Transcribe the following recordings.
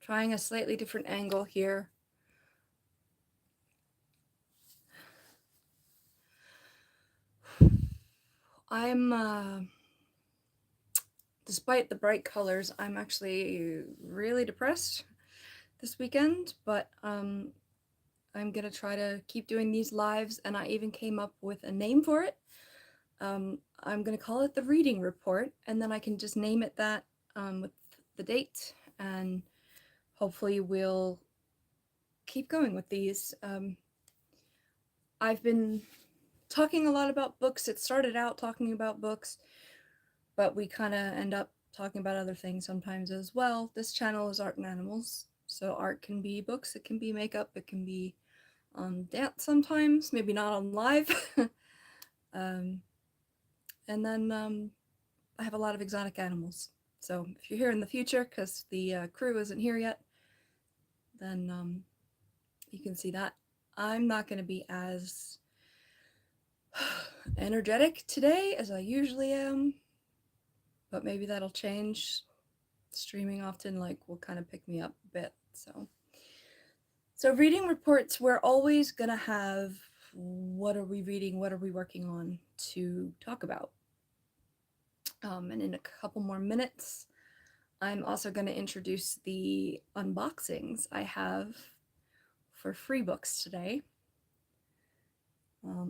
Trying a slightly different angle here. I'm, despite the bright colors, I'm actually really depressed this weekend, but I'm gonna try to keep doing these lives, and I even came up with a name for it. I'm gonna call it the reading report, and then I can just name it that with the date, and hopefully we'll keep going with these. I've been talking a lot about books. It started out talking about books, but we kind of end up talking about other things sometimes as well. This channel is Art and Animals, so art can be books, it can be makeup, it can be dance sometimes, maybe not on live. And then I have a lot of exotic animals. So if you're here in the future, because the crew isn't here yet, then you can see that. I'm not going to be as energetic today as I usually am, but maybe that'll change. Streaming often will kind of pick me up a bit. So reading reports, we're always going to have what are we reading, what are we working on to talk about. And in a couple more minutes, I'm also going to introduce the unboxings I have for free books today.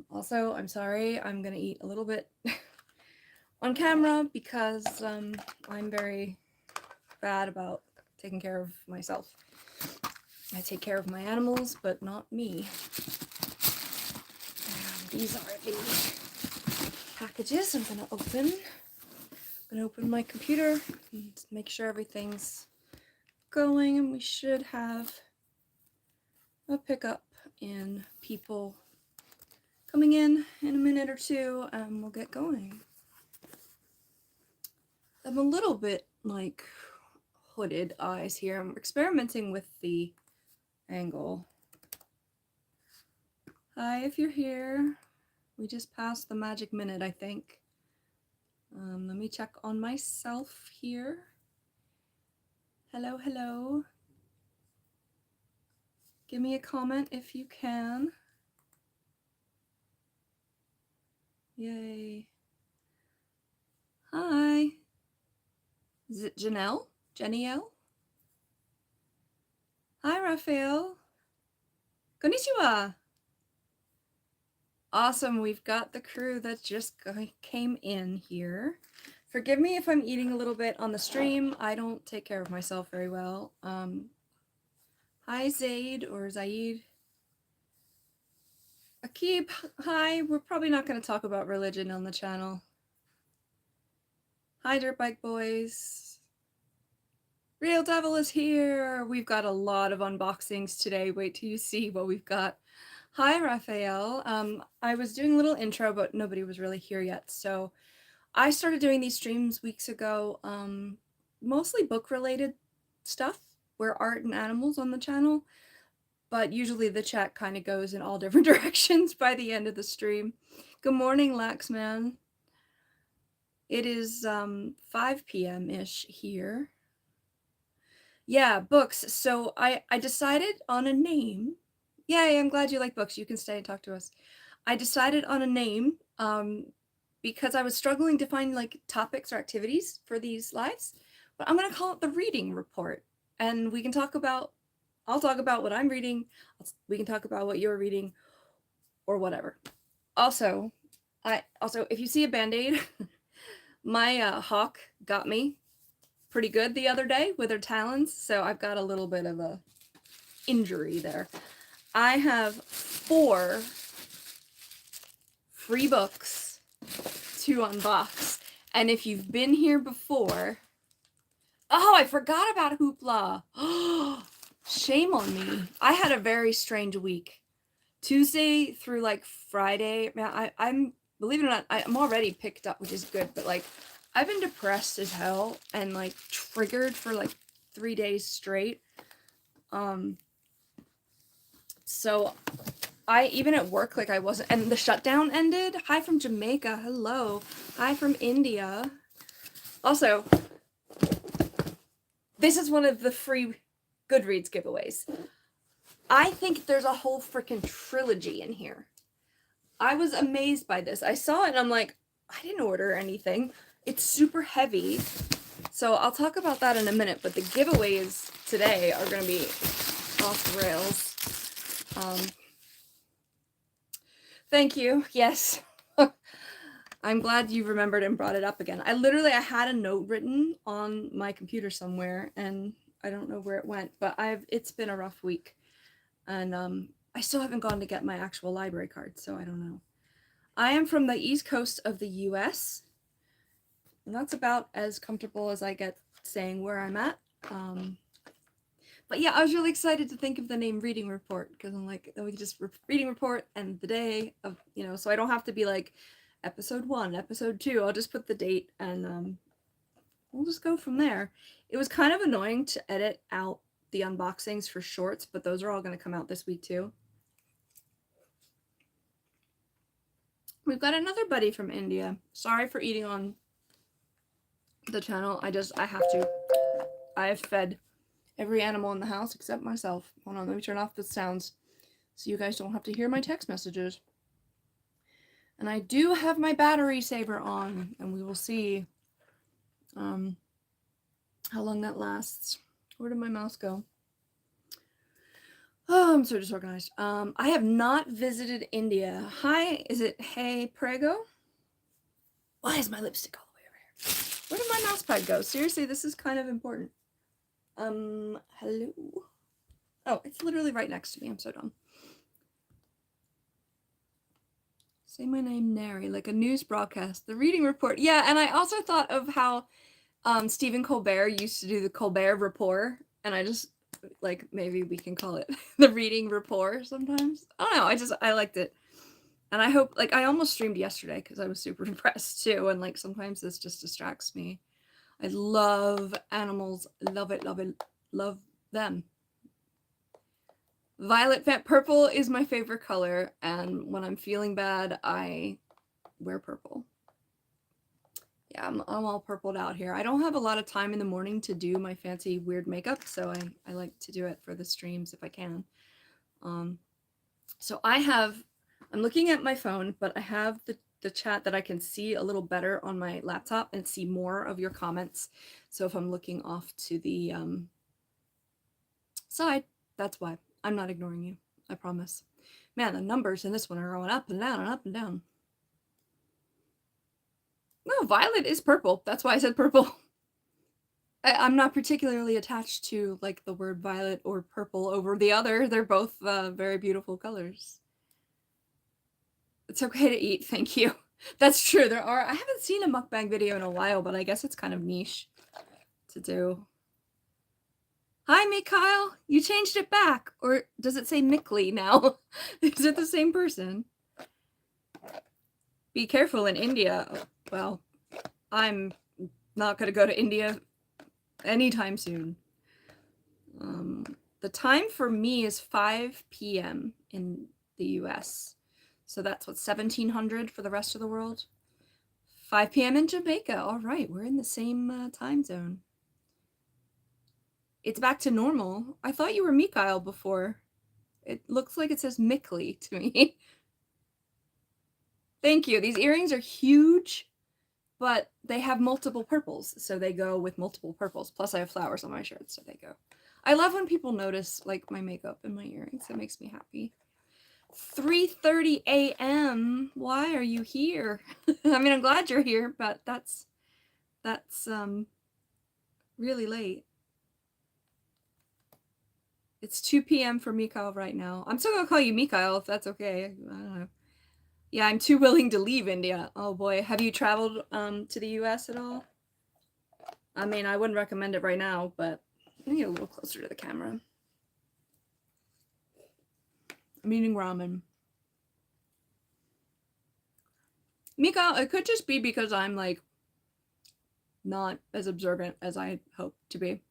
Also, I'm sorry, I'm going to eat a little bit on camera because I'm very bad about taking care of myself. I take care of my animals, but not me. And these are the packages I'm going to open. I'm going to open my computer and make sure everything's going, and we should have a pickup in people coming in a minute or two, and we'll get going. I'm a little bit hooded eyes here. I'm experimenting with the angle. Hi, if you're here. We just passed the magic minute, I think. Let me check on myself here. Hello, hello. Give me a comment if you can. Yay. Hi. Is it Janelle? Jennielle? Hi, Raphael. Konnichiwa. Awesome. We've got the crew that just came in here. Forgive me if I'm eating a little bit on the stream. I don't take care of myself very well. Hi, Zaid or Zaid. Akib, hi. We're probably not going to talk about religion on the channel. Hi, Dirt Bike Boys. Real Devil is here. We've got a lot of unboxings today. Wait till you see what we've got. Hi, Raphael. I was doing a little intro, but nobody was really here yet. So I started doing these streams weeks ago, mostly book-related stuff. We're Art and Animals on the channel, but usually the chat kind of goes in all different directions by the end of the stream. Good morning, Laxman. It is 5 p.m.-ish here. Yeah, books. So I decided on a name. Yay, I'm glad you like books. You can stay and talk to us. I decided on a name because I was struggling to find topics or activities for these lives, but I'm going to call it the reading report. And we can talk about, I'll talk about what I'm reading. We can talk about what you're reading or whatever. Also, if you see a Band-Aid, my hawk got me pretty good the other day with her talons, so I've got a little bit of a injury there. I have 4 free books to unbox, and if you've been here before, oh, I forgot about Hoopla. Shame on me. I had a very strange week. Tuesday through Friday, man, I'm believe it or not, I'm already picked up, which is good, but I've been depressed as hell and triggered for 3 days straight. So I even at work I wasn't, and the shutdown ended. Hi from Jamaica. Hello. Hi from India. Also, this is one of the free Goodreads giveaways. I think there's a whole freaking trilogy in here. I was amazed by this. I saw it and I'm like, I didn't order anything. It's super heavy. So I'll talk about that in a minute, but the giveaways today are going to be off the rails. Thank you. Yes. I'm glad you remembered and brought it up again. I had a note written on my computer somewhere and I don't know where it went, but it's been a rough week. And I still haven't gone to get my actual library card, so I don't know. I am from the East Coast of the US. And that's about as comfortable as I get saying where I'm at. But yeah, I was really excited to think of the name Reading Report because I'm like, we can just Reading Report and the day of, so I don't have to be like episode 1, episode 2. I'll just put the date and we'll just go from there. It was kind of annoying to edit out the unboxings for shorts, but those are all going to come out this week too. We've got another buddy from India. Sorry for eating on the channel. I have to. I have fed every animal in the house except myself. Hold on, let me turn off the sounds so you guys don't have to hear my text messages. And I do have my battery saver on, and we will see how long that lasts. Where did my mouse go? Oh, I'm so disorganized. I have not visited India. Hi, is it Hey Prego? Why is my lipstick all the way over here? Where did my mouse pad go? Seriously, this is kind of important. Hello? Oh, it's literally right next to me. I'm so dumb. Say my name, Nary, like a news broadcast. The Reading Report. Yeah, and I also thought of how Stephen Colbert used to do the Colbert Report, and I just, like, maybe we can call it the Reading Report sometimes. I don't know, I liked it. And I hope, like, I almost streamed yesterday because I was super impressed too, and like sometimes this just distracts me. I love animals, love it, love them. Purple is my favorite color, and when I'm feeling bad, I wear purple. Yeah, I'm all purpled out here. I don't have a lot of time in the morning to do my fancy weird makeup, so I like to do it for the streams if I can. So I'm looking at my phone, but I have the chat that I can see a little better on my laptop and see more of your comments. So if I'm looking off to the side, that's why. I'm not ignoring you. I promise. Man, the numbers in this one are going up and down and up and down. No, violet is purple. That's why I said purple. I'm not particularly attached to like the word violet or purple over the other. They're both very beautiful colors. It's okay to eat, thank you. That's true. I haven't seen a mukbang video in a while, but I guess it's kind of niche to do. Hi, Mikhail. You changed it back. Or does it say Mickley now? Is it the same person? Be careful in India. Well, I'm not going to go to India anytime soon. The time for me is 5 p.m. in the US. So that's what, 1700 for the rest of the world? 5 p.m. in Jamaica. All right, we're in the same time zone. It's back to normal. I thought you were Mikhail before. It looks like it says Mickley to me. Thank you. These earrings are huge, but they have multiple purples, so they go with multiple purples. Plus I have flowers on my shirt, so they go. I love when people notice like my makeup and my earrings. It makes me happy. 3:30 a.m. Why are you here? I mean, I'm glad you're here, but that's really late. It's 2 p.m. for Mikhail right now. I'm still gonna call you Mikhail if that's okay. I don't know. Yeah, I'm too willing to leave India. Oh boy, have you traveled to the US at all? I mean, I wouldn't recommend it right now, but let me get a little closer to the camera. I'm eating ramen. Mikhail, it could just be because I'm like not as observant as I hope to be.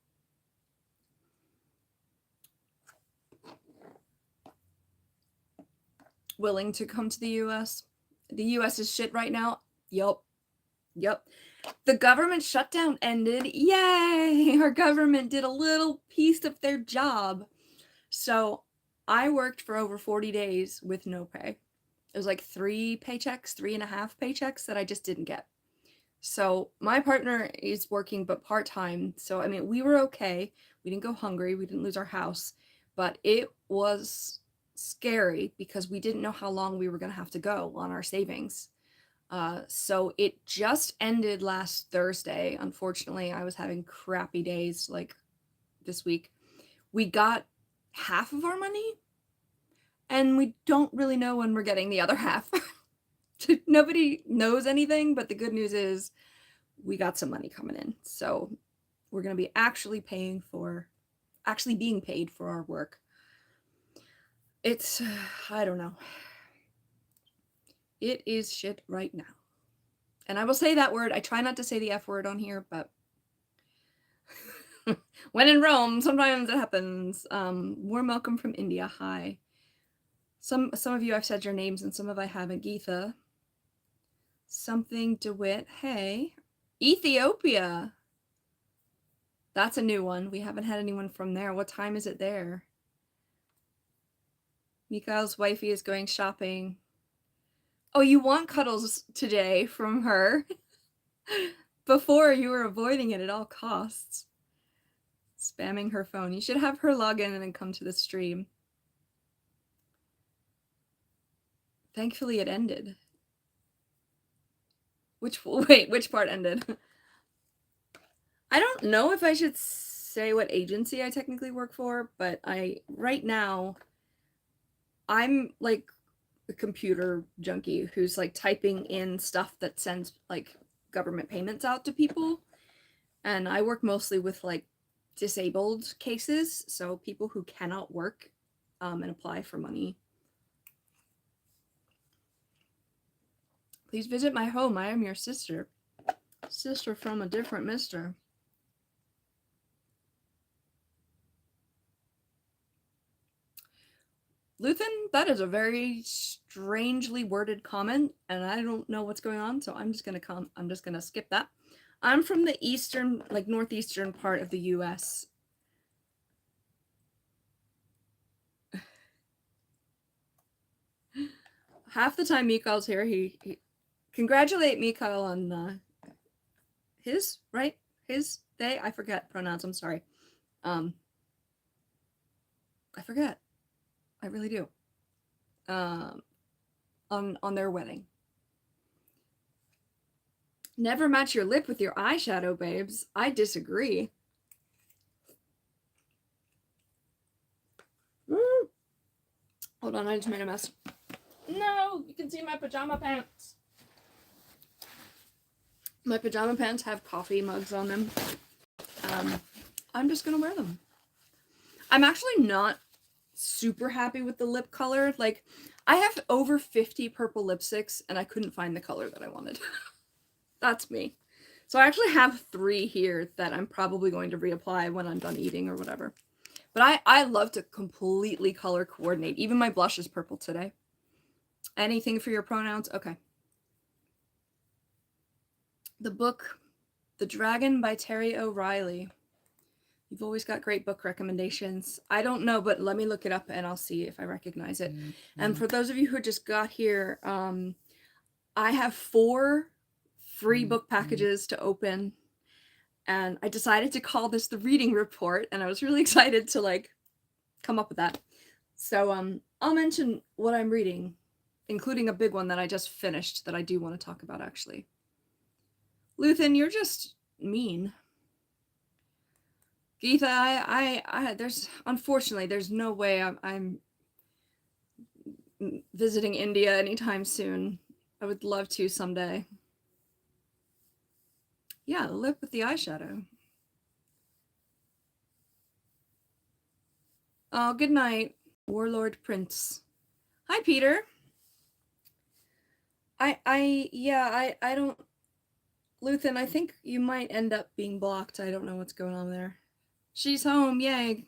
Willing to come to the US. The US is shit right now. Yup. Yep. The government shutdown ended. Yay! Our government did a little piece of their job. So I worked for over 40 days with no pay. It was like 3.5 paychecks that I just didn't get. So my partner is working but part-time. So I mean, we were okay. We didn't go hungry. We didn't lose our house. But it was scary because we didn't know how long we were going to have to go on our savings. So it just ended last Thursday. Unfortunately, I was having crappy days like this week. We got half of our money, and we don't really know when we're getting the other half. Nobody knows anything, but the good news is we got some money coming in. So we're going to be actually being paid for our work. It's, I don't know. It is shit right now. And I will say that word. I try not to say the F word on here, but when in Rome, sometimes it happens. Warm welcome from India. Hi. Some of you I've said your names and some of I haven't. Geetha. Something DeWitt. Hey. Ethiopia. That's a new one. We haven't had anyone from there. What time is it there? Mikhail's wifey is going shopping. Oh, you want cuddles today from her? Before you were avoiding it at all costs. Spamming her phone. You should have her log in and then come to the stream. Thankfully it ended. Which part ended? I don't know if I should say what agency I technically work for, but right now I'm like a computer junkie who's like typing in stuff that sends like government payments out to people. And I work mostly with like disabled cases, so people who cannot work and apply for money. Please visit my home. I am your sister. Sister from a different mister. Luthen, that is a very strangely worded comment, and I don't know what's going on, so I'm just gonna skip that. I'm from the eastern, like northeastern part of the US. Half the time Mikhail's here, he congratulate Mikhail on his they, I forget pronouns, I'm sorry. I forget. I really do. On their wedding. Never match your lip with your eyeshadow, babes. I disagree. Hold on, I just made a mess. No, you can see my pajama pants. My pajama pants have coffee mugs on them. I'm just gonna wear them. I'm actually not super happy with the lip color. Like, I have over 50 purple lipsticks and I couldn't find the color that I wanted. That's me. So I actually have 3 here that I'm probably going to reapply when I'm done eating or whatever. But I love to completely color coordinate. Even my blush is purple today. Anything for your pronouns? Okay. The book, The Dragon by Terry O'Reilly. You've always got great book recommendations. I don't know, but let me look it up and I'll see if I recognize it. Mm-hmm. And for those of you who just got here, I have 4 free book packages to open. And I decided to call this the reading report, and I was really excited to like come up with that. So I'll mention what I'm reading, including a big one that I just finished that I do want to talk about actually. Luthen, you're just mean. Geetha, I unfortunately there's no way I'm visiting India anytime soon. I would love to someday. Yeah, the lip with the eyeshadow. Oh, good night, Warlord Prince. Hi, Peter. I don't... Luthen, I think you might end up being blocked. I don't know what's going on there. She's home, yay.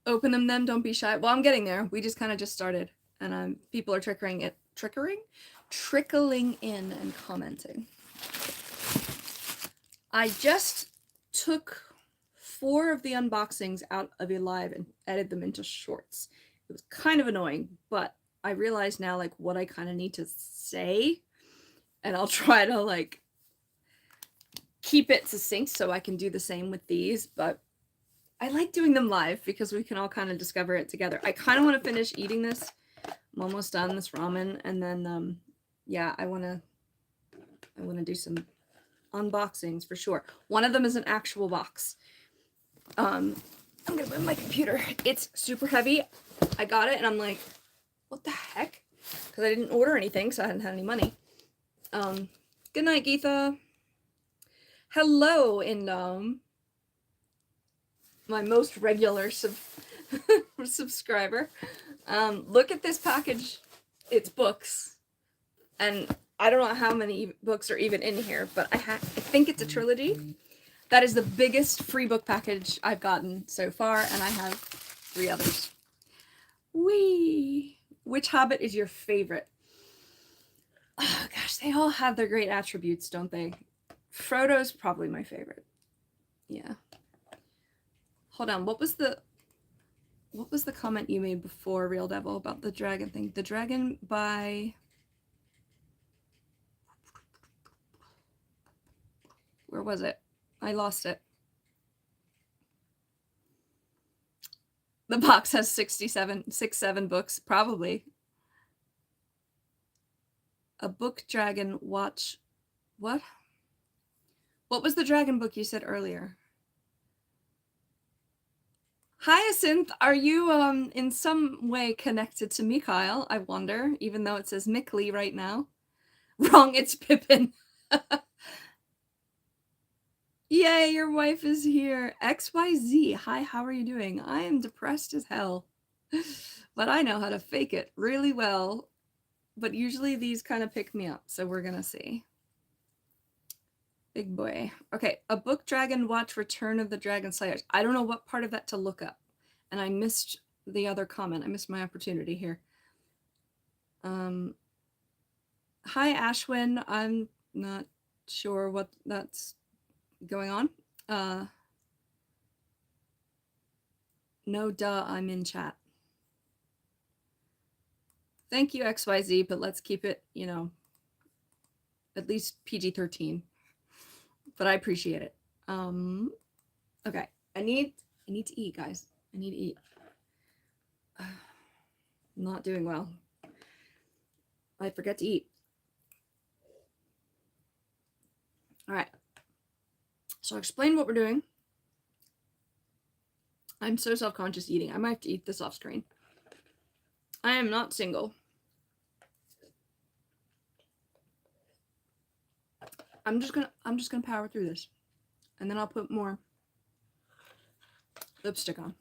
Open them then, don't be shy. Well, I'm getting there. We just kind of just started. And people are triggering trickling in and commenting. I just took 4 of the unboxings out of a live and edited them into shorts. It was kind of annoying, but I realize now like what I kind of need to say, and I'll try to like keep it succinct so I can do the same with these, but I like doing them live because we can all kind of discover it together. I kind of want to finish eating this. I'm almost done this ramen, and then yeah, I want to do some unboxings for sure. One of them is an actual box. I'm gonna move my computer. It's super heavy. I got it and I'm like, what the heck? Because I didn't order anything, so I hadn't had any money. Good night, Geetha. Hello, Indom. My most regular subscriber. Look at this package. It's books. And I don't know how many books are even in here, but I think it's a trilogy. That is the biggest free book package I've gotten so far, and I have 3 others. Whee! Which Hobbit is your favorite? Oh gosh, they all have their great attributes, don't they? Frodo's probably my favorite. Yeah. Hold on, what was the comment you made before, Real Devil, about the dragon thing? The Dragon by... Where was it? I lost it. The box has 6-7 books, probably. A book dragon watch. What? What was the dragon book you said earlier? Hyacinth, are you in some way connected to Mikhail? I wonder, even though it says Mickley right now. Wrong, it's Pippin. Yay, your wife is here. XYZ, hi, how are you doing? I am depressed as hell. But I know how to fake it really well. But usually these kind of pick me up, so we're gonna see. Big boy. Okay, a book dragon watch Return of the Dragon Slayers. I don't know what part of that to look up. And I missed the other comment. I missed my opportunity here. Hi, Ashwin. I'm not sure what that's going on. No, duh, I'm in chat. Thank you, XYZ, but let's keep it, you know, at least PG-13. But I appreciate it. Okay, I need to eat, guys. I need to eat. I'm not doing well. I forget to eat. All right. So I'll explain what we're doing. I'm so self-conscious eating. I might have to eat this off screen. I am not single. I'm just gonna power through this, and then I'll put more lipstick on.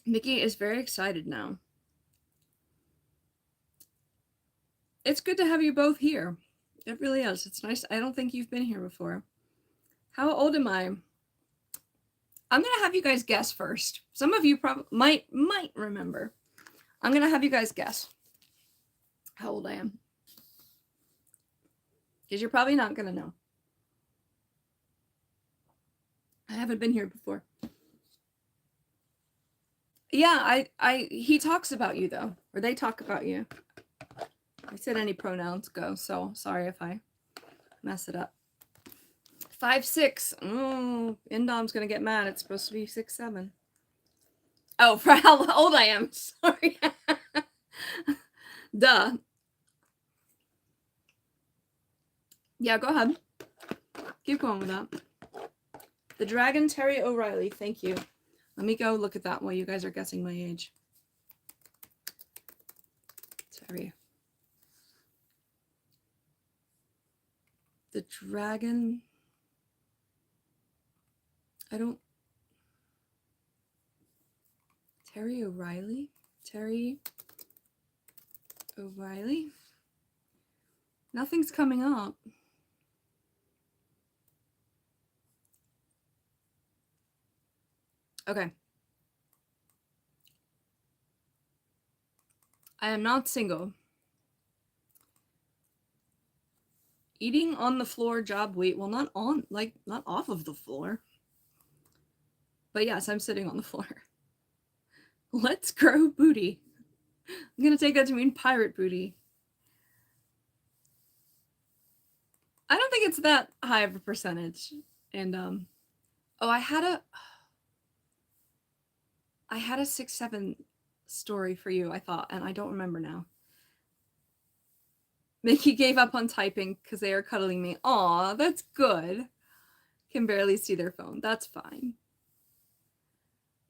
Mickey is very excited now. It's good to have you both here. It really is. It's nice. I don't think you've been here before. How old am I? I'm gonna have you guys guess first. Some of you probably might remember. I'm gonna have you guys guess how old I am, because you're probably not gonna know. I haven't been here before. Yeah, he talks about you though, or they talk about you. I said any pronouns go, so sorry if I mess it up. 5'6". Oh, Indom's gonna get mad. It's supposed to be 6'7". Oh, for how old I am. Sorry. Duh. Yeah, go ahead. Keep going with that. The Dragon, Terry O'Reilly. Thank you. Let me go look at that while you guys are guessing my age. Terry. The Dragon. Terry O'Reilly? Terry O'Reilly? Nothing's coming up. Okay. I am not single. Eating on the floor job weight. Well, not on, like, not off of the floor. But yes, I'm sitting on the floor. Let's grow booty. I'm gonna take that to mean pirate booty. I don't think it's that high of a percentage. And oh, I had a 6-7 story for you, I thought, and I don't remember now. Mickey gave up on typing because they are cuddling me. Aw, that's good. Can barely see their phone. That's fine.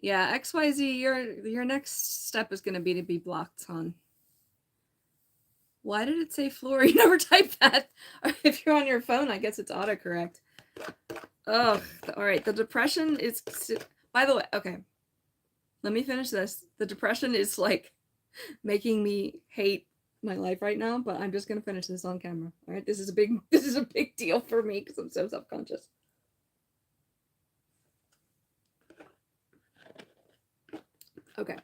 Yeah, XYZ, your next step is gonna be to be blocked, hon. Why did it say floor? You never typed that. If you're on your phone, I guess it's autocorrect. Oh, all right. The depression is, by the way, okay. Let me finish this. The depression is like making me hate my life right now, but I'm just gonna finish this on camera. All right, this is a big deal for me because I'm so self-conscious. Okay.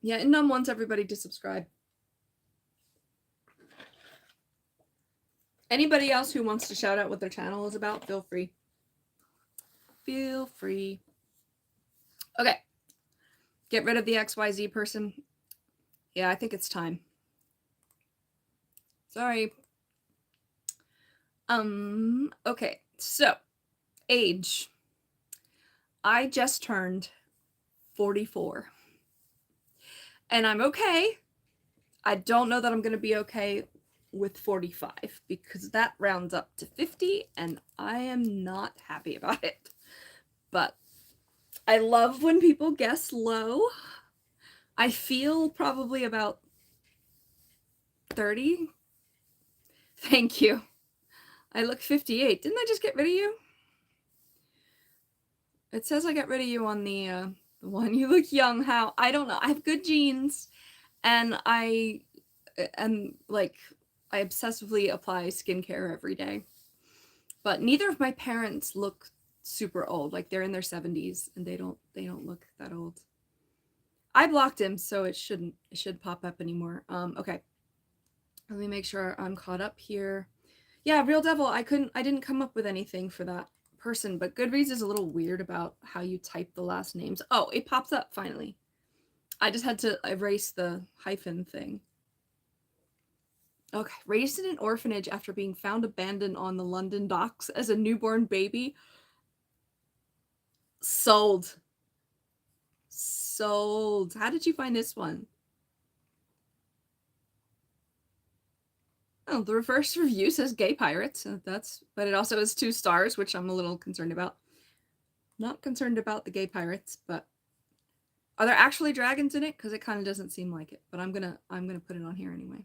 Yeah, and Num wants everybody to subscribe. Anybody else who wants to shout out what their channel is about, feel free. Feel free. Okay. Get rid of the XYZ person. Yeah, I think it's time. Sorry. Okay. So, age. I just turned 44. And I'm okay. I don't know that I'm going to be okay with 45 because that rounds up to 50 and I am not happy about it. But I love when people guess low. I feel probably about 30. Thank you. I look 58. Didn't I just get rid of you? It says I got rid of you on the one. You look young. How? I don't know. I have good genes and I obsessively apply skincare every day. But neither of my parents look super old. Like they're in their 70s and they don't look that old. I blocked him, so it should pop up anymore. Okay. Let me make sure I'm caught up here. Yeah, Real Devil, I didn't come up with anything for that person, but Goodreads is a little weird about how you type the last names. Oh, it pops up finally. I just had to erase the hyphen thing. Okay, raised in an orphanage after being found abandoned on the London docks as a newborn baby. Sold. How did you find this one? Oh, the reverse review says gay pirates. But it also has 2 stars, which I'm a little concerned about. Not concerned about the gay pirates, but are there actually dragons in it? Because it kind of doesn't seem like it. But I'm gonna put it on here anyway.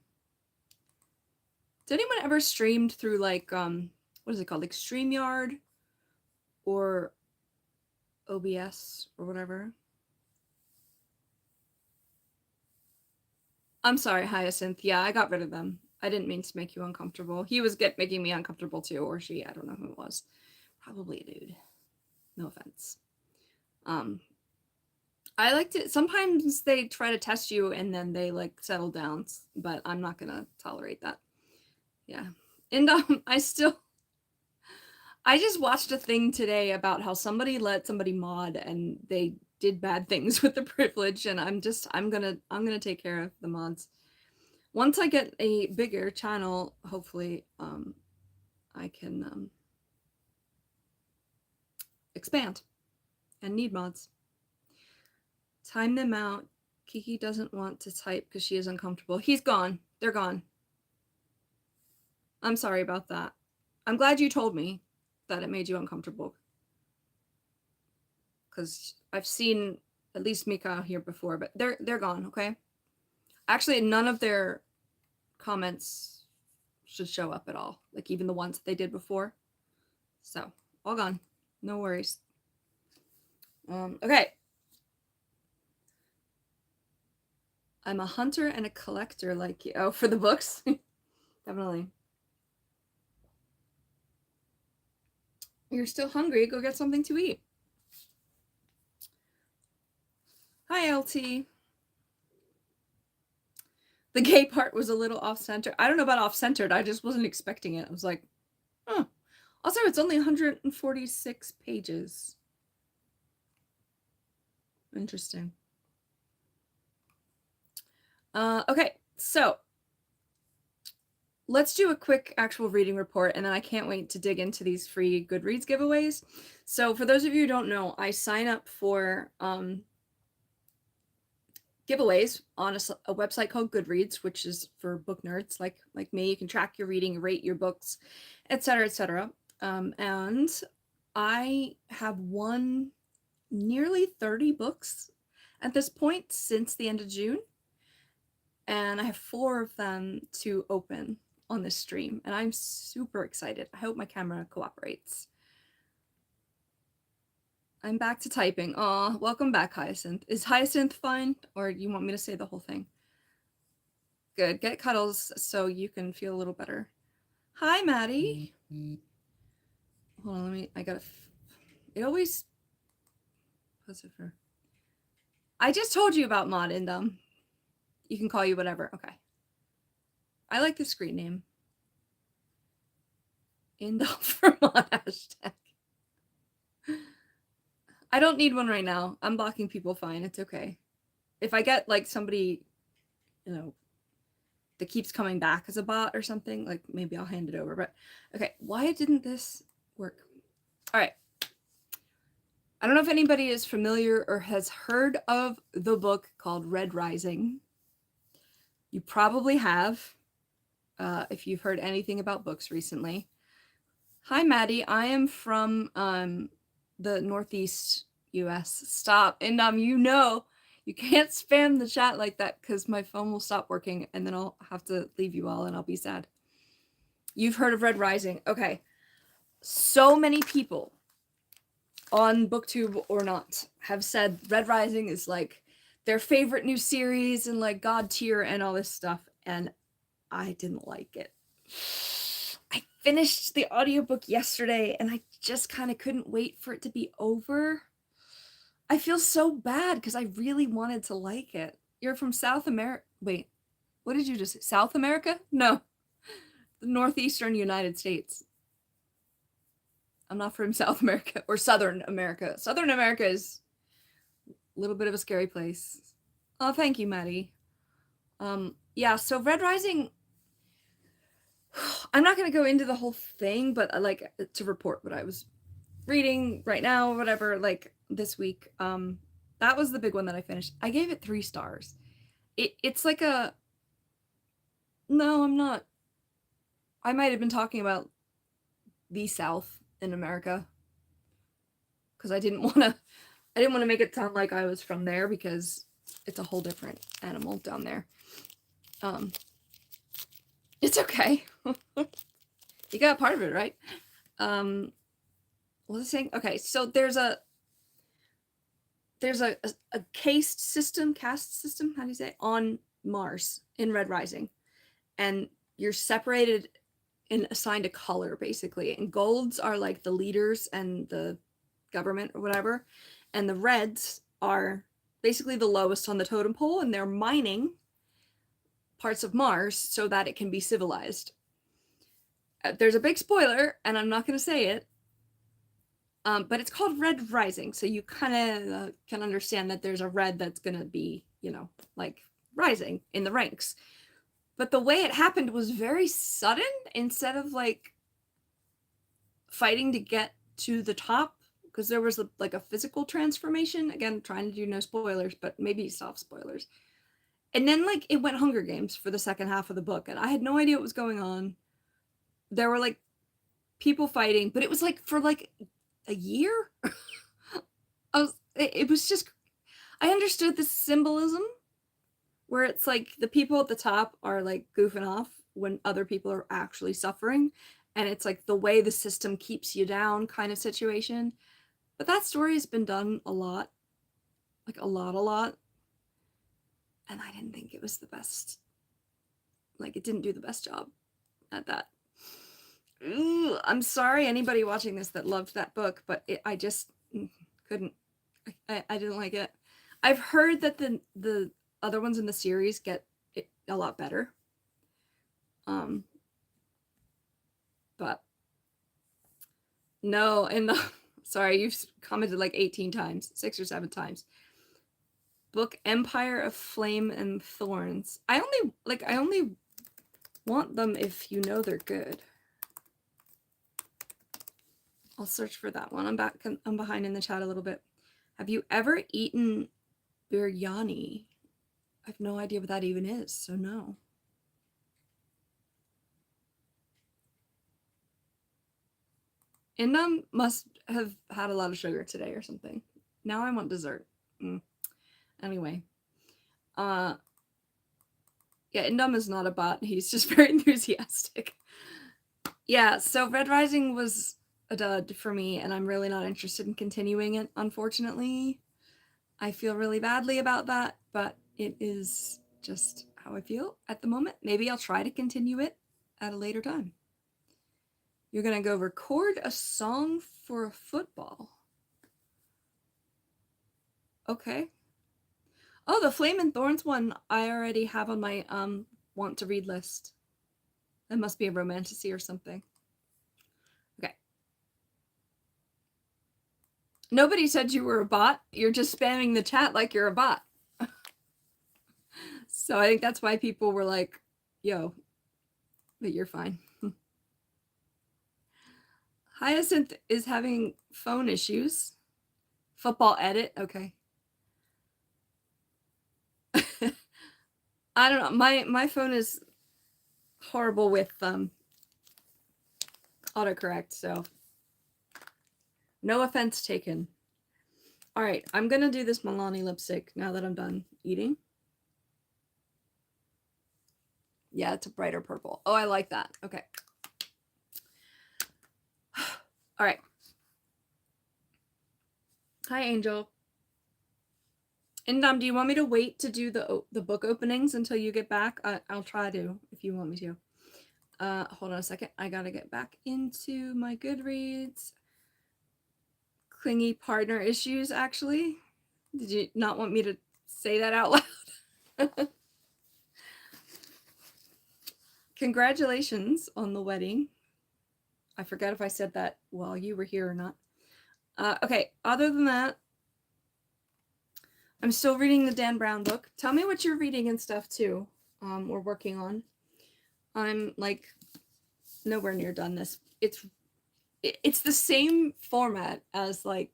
Did anyone ever streamed through like what is it called, like StreamYard or OBS or whatever? I'm sorry, Hyacinth. Yeah, I got rid of them. I didn't mean to make you uncomfortable. He was making me uncomfortable too, or she. I don't know who it was. Probably a dude. No offense. I like to. Sometimes they try to test you and then they like settle down, but I'm not gonna tolerate that. Yeah, and I just watched a thing today about how somebody let somebody mod and they did bad things with the privilege, and I'm gonna take care of the mods. Once I get a bigger channel, hopefully, I can expand and need mods. Time them out. Kiki doesn't want to type because she is uncomfortable. He's gone. They're gone. I'm sorry about that. I'm glad you told me that it made you uncomfortable. Because I've seen at least Mika here before, but they're gone, okay? Actually, none of their comments should show up at all. Like even the ones that they did before. So, all gone. No worries. Okay. I'm a hunter and a collector like you. Oh, for the books? Definitely. You're still hungry? Go get something to eat. Hi, LT. The gay part was a little off-center. I don't know about off-centered. I just wasn't expecting it. I was like, huh. Also, it's only 146 pages. Interesting. Okay, so let's do a quick actual reading report, and then I can't wait to dig into these free Goodreads giveaways. So for those of you who don't know, I sign up for giveaways on a website called Goodreads, which is for book nerds like me. You can track your reading, rate your books, etc., etc. And I have won nearly 30 books at this point since the end of June, and I have 4 of them to open on this stream, and I'm super excited. I hope my camera cooperates. I'm back to typing. Aw, welcome back, Hyacinth. Is Hyacinth fine, or do you want me to say the whole thing? Good. Get cuddles so you can feel a little better. Hi, Maddie. Hold on, I gotta... It always... Pussifer. I just told you about Mod Indom. You can call you whatever. Okay. I like the screen name. Indom for Mod hashtag. I don't need one right now. I'm blocking people fine. It's okay. If I get like somebody, you know, that keeps coming back as a bot or something, like maybe I'll hand it over. But okay, why didn't this work? All right. I don't know if anybody is familiar or has heard of the book called Red Rising. You probably have, if you've heard anything about books recently. Hi, Maddie. I am from the Northeast US. Stop. And you know, you can't spam the chat like that because my phone will stop working and then I'll have to leave you all and I'll be sad. You've heard of Red Rising. Okay. So many people on BookTube or not have said Red Rising is like their favorite new series and like God tier and all this stuff. And I didn't like it. I finished the audiobook yesterday and I just kind of couldn't wait for it to be over. I feel so bad because I really wanted to like it. You're from South America. Wait, what did you just say? South America? No, the Northeastern United States. I'm not from South America or Southern America. Southern America is a little bit of a scary place. Oh, thank you, Maddie. Yeah, so Red Rising, I'm not going to go into the whole thing, but I like to report what I was reading right now, whatever, like this week. That was the big one that I finished. I gave it 3 stars. It's like a... No, I'm not. I might have been talking about the South in America because I didn't want to make it sound like I was from there because it's a whole different animal down there. It's okay. You got part of it, right? What was I saying? Okay, so there's a caste system, how do you say, on Mars in Red Rising. And you're separated and assigned a color, basically. And golds are like the leaders and the government or whatever. And the reds are basically the lowest on the totem pole, and they're mining parts of Mars so that it can be civilized. There's a big spoiler, and I'm not going to say it, but it's called Red Rising, so you kind of can understand that there's a red that's going to be, you know, like rising in the ranks. But the way it happened was very sudden. Instead of like fighting to get to the top, because there was like a physical transformation. Again, trying to do no spoilers, but maybe soft spoilers. And then like it went Hunger Games for the second half of the book, and I had no idea what was going on. There were like people fighting, but it was like for like a year. It was just, I understood the symbolism where it's like the people at the top are like goofing off when other people are actually suffering, and it's like the way the system keeps you down kind of situation. But that story has been done a lot, like a lot, and I didn't think it was the best. Like, it didn't do the best job at that. Ooh, I'm sorry anybody watching this that loved that book, but I just couldn't. I didn't like it. I've heard that the other ones in the series get a lot better. But no, and sorry, you've commented like 18 times, 6 or 7 times. Book Empire of Flame and Thorns. I only want them if you know they're good. I'll search for that one. I'm behind in the chat a little bit. Have you ever eaten biryani? I have no idea what that even is, so no. Indom must have had a lot of sugar today or something. Now I want dessert. Anyway. Yeah, Indom is not a bot. He's just very enthusiastic. Yeah, so Red Rising was a dud for me, and I'm really not interested in continuing it, unfortunately. I feel really badly about that, but it is just how I feel at the moment. Maybe I'll try to continue it at a later time. You're going to go record a song for a football. Okay. Oh, the Flame and Thorns one I already have on my want to read list. That must be a romantasy or something. Okay. Nobody said you were a bot. You're just spamming the chat like you're a bot. So I think that's why people were like, yo, but you're fine. Hyacinth is having phone issues. Football edit. Okay. I don't know. My phone is horrible with autocorrect, so no offense taken. All right, I'm gonna do this Milani lipstick now that I'm done eating. Yeah, it's a brighter purple. Oh, I like that. Okay. All right. Hi, Angel. Indom, do you want me to wait to do the book openings until you get back? I'll try to, if you want me to. Hold on a second. I gotta get back into my Goodreads. Clingy partner issues, actually. Did you not want me to say that out loud? Congratulations on the wedding. I forgot if I said that while you were here or not. Okay, other than that, I'm still reading the Dan Brown book. Tell me what you're reading and stuff too. We're working on. I'm like nowhere near done this. It's the same format as like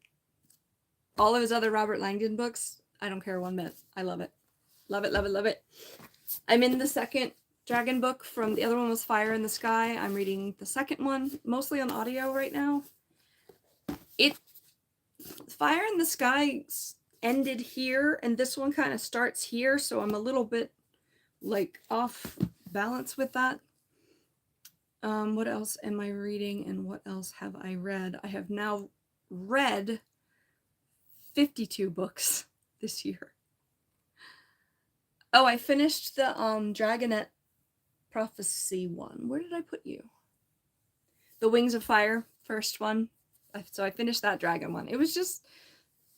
all of his other Robert Langdon books. I don't care one bit. I love it. Love it, love it, love it. I'm in the second dragon book from the other one was Fire in the Sky. I'm reading the second one, mostly on audio right now. Fire in the Sky ended here, and this one kind of starts here, so I'm a little bit like off balance with that. What else am I reading, and what else have I read? I have now read 52 books this year. Oh, I finished the Dragonette Prophecy one. Where did I put you? The Wings of Fire, first one. So I finished that dragon one. It was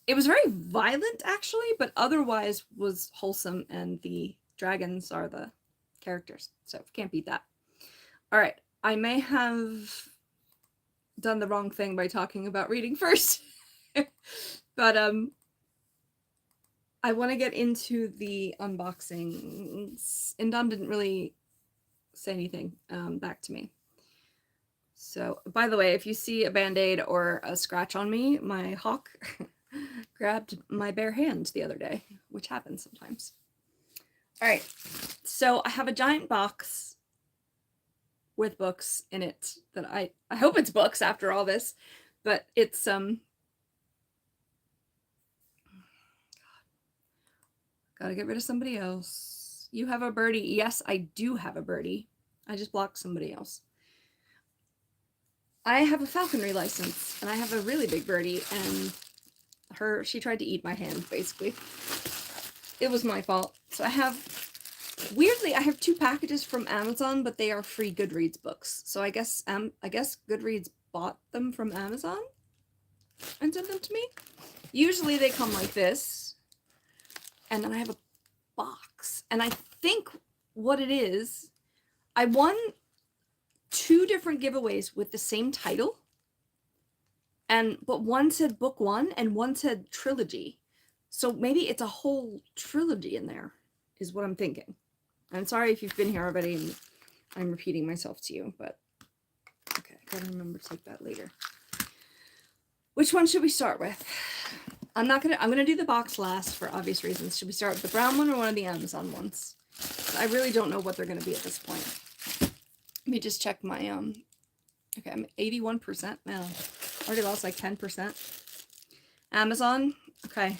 very violent, actually, but otherwise was wholesome, and the dragons are the characters, so can't beat that. All right, I may have done the wrong thing by talking about reading first, but I want to get into the unboxings. Indom didn't really say anything back to me. So, by the way, if you see a band-aid or a scratch on me, my hawk grabbed my bare hand the other day, which happens sometimes. All right, so I have a giant box with books in it that I hope it's books after all this, but it's gotta get rid of somebody else. You have a birdie. Yes, I do have a birdie. I just blocked somebody else. I have a falconry license, and I have a really big birdie, and she tried to eat my hand, basically. It was my fault. So weirdly, I have 2 packages from Amazon, but they are free Goodreads books. So I guess Goodreads bought them from Amazon and sent them to me. Usually they come like this. and then I have a box. And I think what it is, I won 2 different giveaways with the same title. But one said book 1 and one said trilogy. So maybe it's a whole trilogy in there, is what I'm thinking. I'm sorry if you've been here already and I'm repeating myself to you, but okay, I gotta remember to take that later. Which one should we start with? I'm gonna do the box last for obvious reasons. Should we start with the brown one or one of the Amazon ones? I really don't know what they're gonna be at this point. Let me just check my okay, I'm 81% now. Already lost like 10%. Amazon, okay.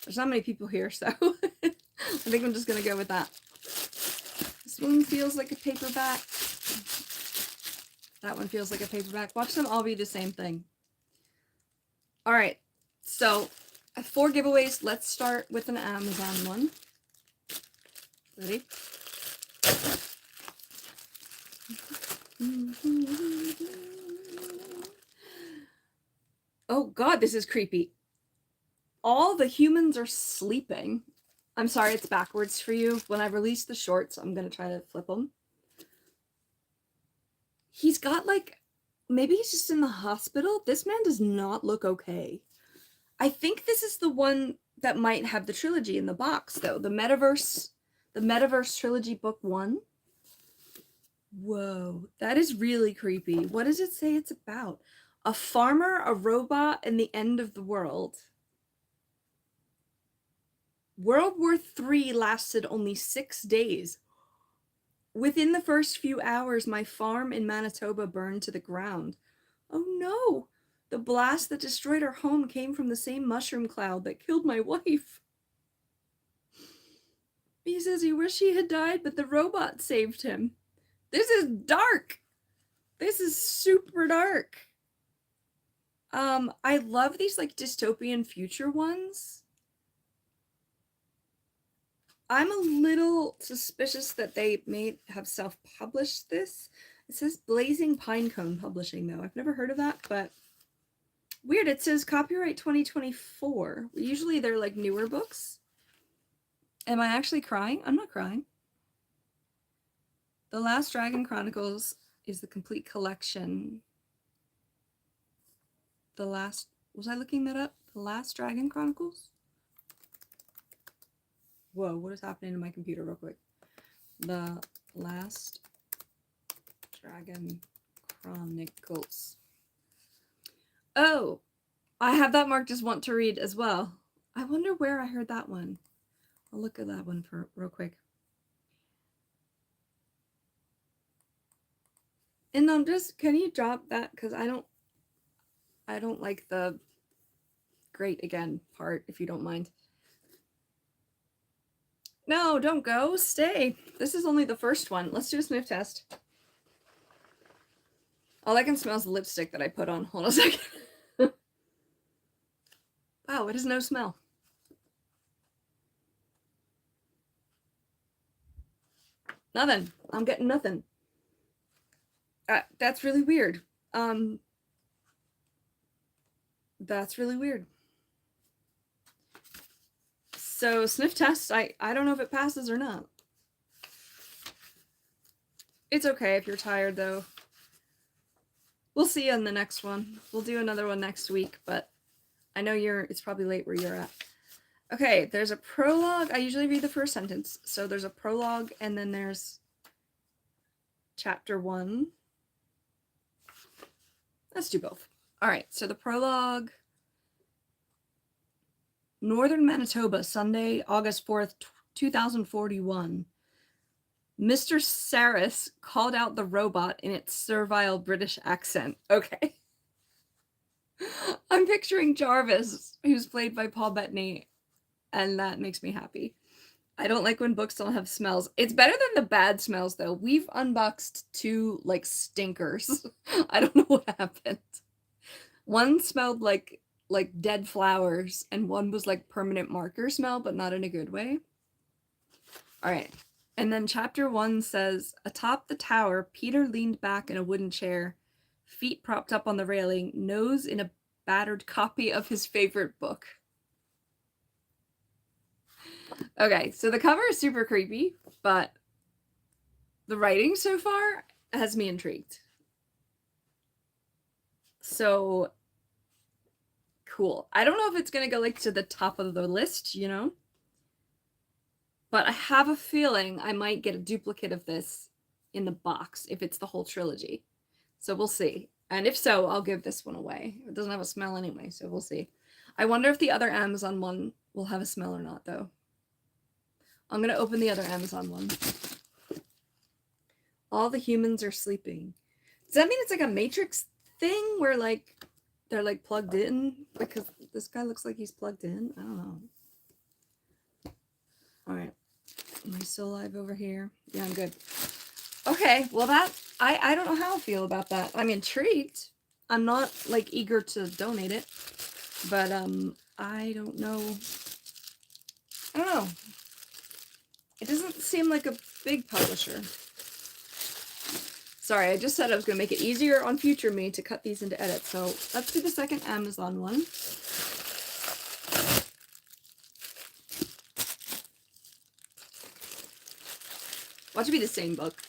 There's not many people here, so I think I'm just gonna go with that. This one feels like a paperback. That one feels like a paperback. Watch them all be the same thing. All right, so 4 giveaways. Let's start with an Amazon one. Ready? Oh God, this is creepy. All the humans are sleeping. I'm sorry, it's backwards for you. When I release the shorts, I'm gonna try to flip them. He's got like, maybe he's just in the hospital. This man does not look okay. I think this is the one that might have the trilogy in the box though. The Metaverse Trilogy Book 1. Whoa, that is really creepy. What does it say it's about? A farmer, a robot, and the end of the world. World War III lasted only 6 days. Within the first few hours, my farm in Manitoba burned to the ground. Oh no! The blast that destroyed our home came from the same mushroom cloud that killed my wife. He says he wished he had died, but the robot saved him. This is dark! This is super dark. I love these like dystopian future ones. I'm a little suspicious that they may have self-published this. It says Blazing Pinecone Publishing, though. I've never heard of that, but weird. It says copyright 2024. Usually they're like newer books. Am I actually crying? I'm not crying. The Last Dragon Chronicles is the complete collection. Was I looking that up? The Last Dragon Chronicles? Whoa, what is happening to my computer real quick? The Last Dragon Chronicles. Oh, I have that marked as want to read as well. I wonder where I heard that one. I'll look at that one for real quick. And can you drop that? Because I don't like the great again part, if you don't mind. No, don't go. Stay. This is only the first one. Let's do a sniff test. All I can smell is the lipstick that I put on. Hold on a second. Wow, it has no smell. Nothing. I'm getting nothing. That's really weird. That's really weird. So sniff test, I don't know if it passes or not. It's okay if you're tired though. We'll see you on the next one. We'll do another one next week, but I know it's probably late where you're at. Okay, there's a prologue. I usually read the first sentence. So there's a prologue and then there's chapter 1. Let's do both. All right, so the prologue. Northern Manitoba, Sunday, August 4th, 2041. Mr. Saris called out the robot in its servile British accent. Okay. I'm picturing Jarvis, who's played by Paul Bettany, and that makes me happy. I don't like when books don't have smells. It's better than the bad smells, though. We've unboxed 2, like, stinkers. I don't know what happened. One smelled like dead flowers, and one was like permanent marker smell, but not in a good way. All right. And then chapter 1 says, atop the tower, Peter leaned back in a wooden chair, feet propped up on the railing, nose in a battered copy of his favorite book. Okay, so the cover is super creepy, but the writing so far has me intrigued. So cool. I don't know if it's gonna go like to the top of the list, you know? But I have a feeling I might get a duplicate of this in the box if it's the whole trilogy. So we'll see. And if so, I'll give this one away. It doesn't have a smell anyway, so we'll see. I wonder if the other Amazon one will have a smell or not, though. I'm going to open the other Amazon one. All the humans are sleeping. Does that mean it's like a Matrix thing where, like, they're, like, plugged in? Because this guy looks like he's plugged in. I don't know. All right. Am I still alive over here? Yeah, I'm good. Okay, well I don't know how I feel about that. I'm intrigued. I'm not like eager to donate it, but I don't know. I don't know. It doesn't seem like a big publisher. Sorry, I just said I was going to make it easier on future me to cut these into edits. So let's do the second Amazon one. Watch it be the same book.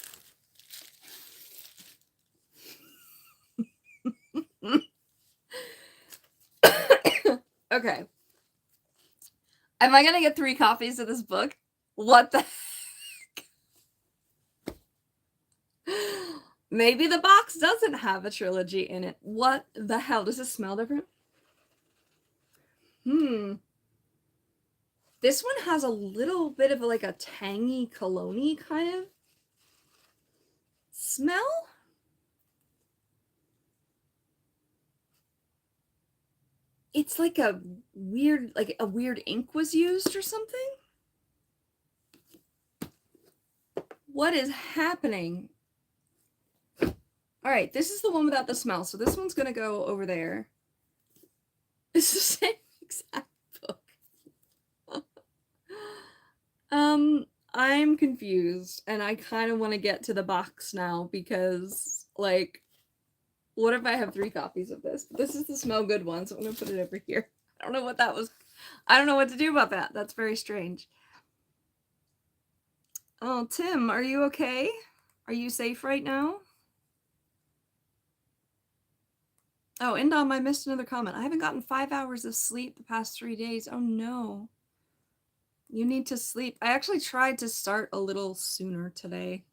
Okay. Am I gonna get 3 copies of this book? What the heck? Maybe the box doesn't have a trilogy in it. What the hell? Does it smell different? This one has a little bit of like a tangy cologne-y kind of smell. It's like a weird ink was used or something. What is happening? All right, this is the one without the smell. So this one's going to go over there. It's the same exact book. I'm confused and I kind of want to get to the box now because like what if I have 3 copies of this? This is the smell good one, so I'm going to put it over here. I don't know what that was. I don't know what to do about that. That's very strange. Oh, Tim, are you okay? Are you safe right now? Oh, Indom, I missed another comment. I haven't gotten 5 hours of sleep the past 3 days. Oh, no. You need to sleep. I actually tried to start a little sooner today.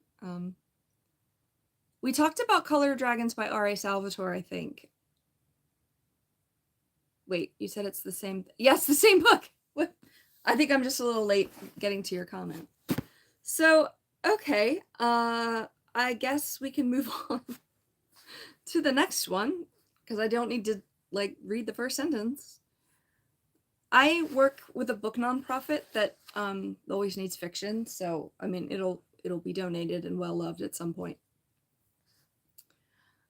We talked about Color Dragons by R.A. Salvatore, I think. Wait, you said it's the same? Yes, the same book. What? I think I'm just a little late getting to your comment. So, okay. I guess we can move on to the next one because I don't need to like read the first sentence. I work with a book nonprofit that always needs fiction, so I mean it'll be donated and well loved at some point.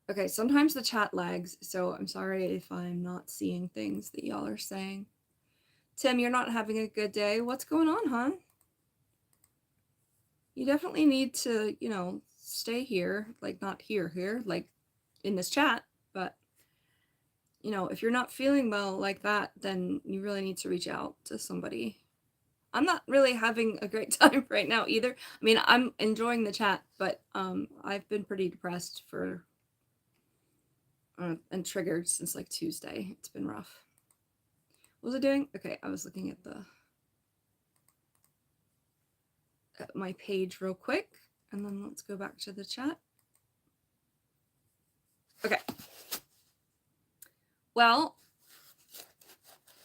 Okay, sometimes the chat lags, so I'm sorry if I'm not seeing things that y'all are saying. Tim, you're not having a good day. What's going on, hon? You definitely need to, you know, stay here, like not here, like in this chat, but you know, if you're not feeling well like that, then you really need to reach out to somebody. I'm not really having a great time right now either. I mean, I'm enjoying the chat, but I've been pretty depressed for and triggered since like Tuesday. It's been rough. What was I doing? Okay, I was looking at my page real quick, and then let's go back to the chat. Okay. Well,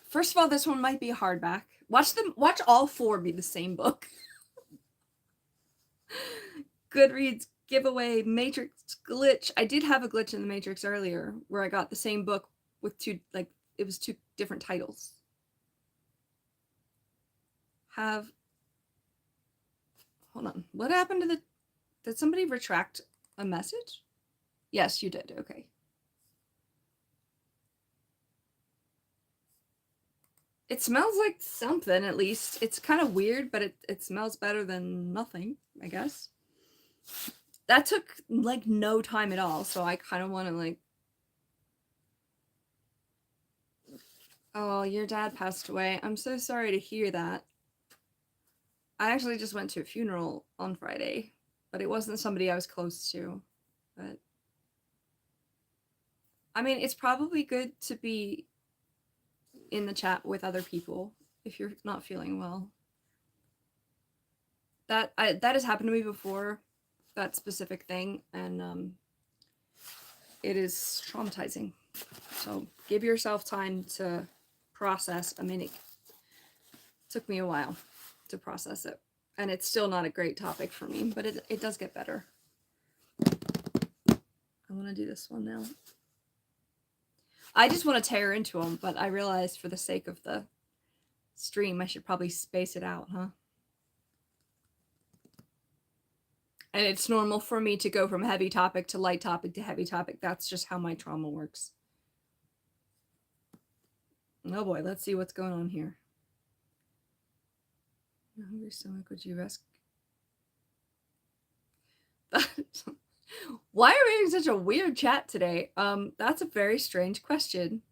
first of all, this one might be a hardback. Watch all 4 be the same book. Goodreads giveaway, Matrix glitch. I did have a glitch in the Matrix earlier where I got the same book with 2, like, it was 2 different titles. Hold on. What happened to did somebody retract a message? Yes, you did. Okay. It smells like something, at least. It's kind of weird, but it smells better than nothing, I guess. That took, like, no time at all, so I kind of want to, like... Oh, your dad passed away. I'm so sorry to hear that. I actually just went to a funeral on Friday, but it wasn't somebody I was close to. But I mean, it's probably good to be in the chat with other people if you're not feeling well. That has happened to me before, that specific thing, and it is traumatizing. So give yourself time to process. I mean, it took me a while to process it, and it's still not a great topic for me, but it does get better. I want to do this one now. I just want to tear into them, but I realized for the sake of the stream, I should probably space it out, huh? And it's normal for me to go from heavy topic to light topic to heavy topic. That's just how my trauma works. Oh boy, let's see what's going on here. Your hungry stomach, would you rescue? Why are we having such a weird chat today? That's a very strange question.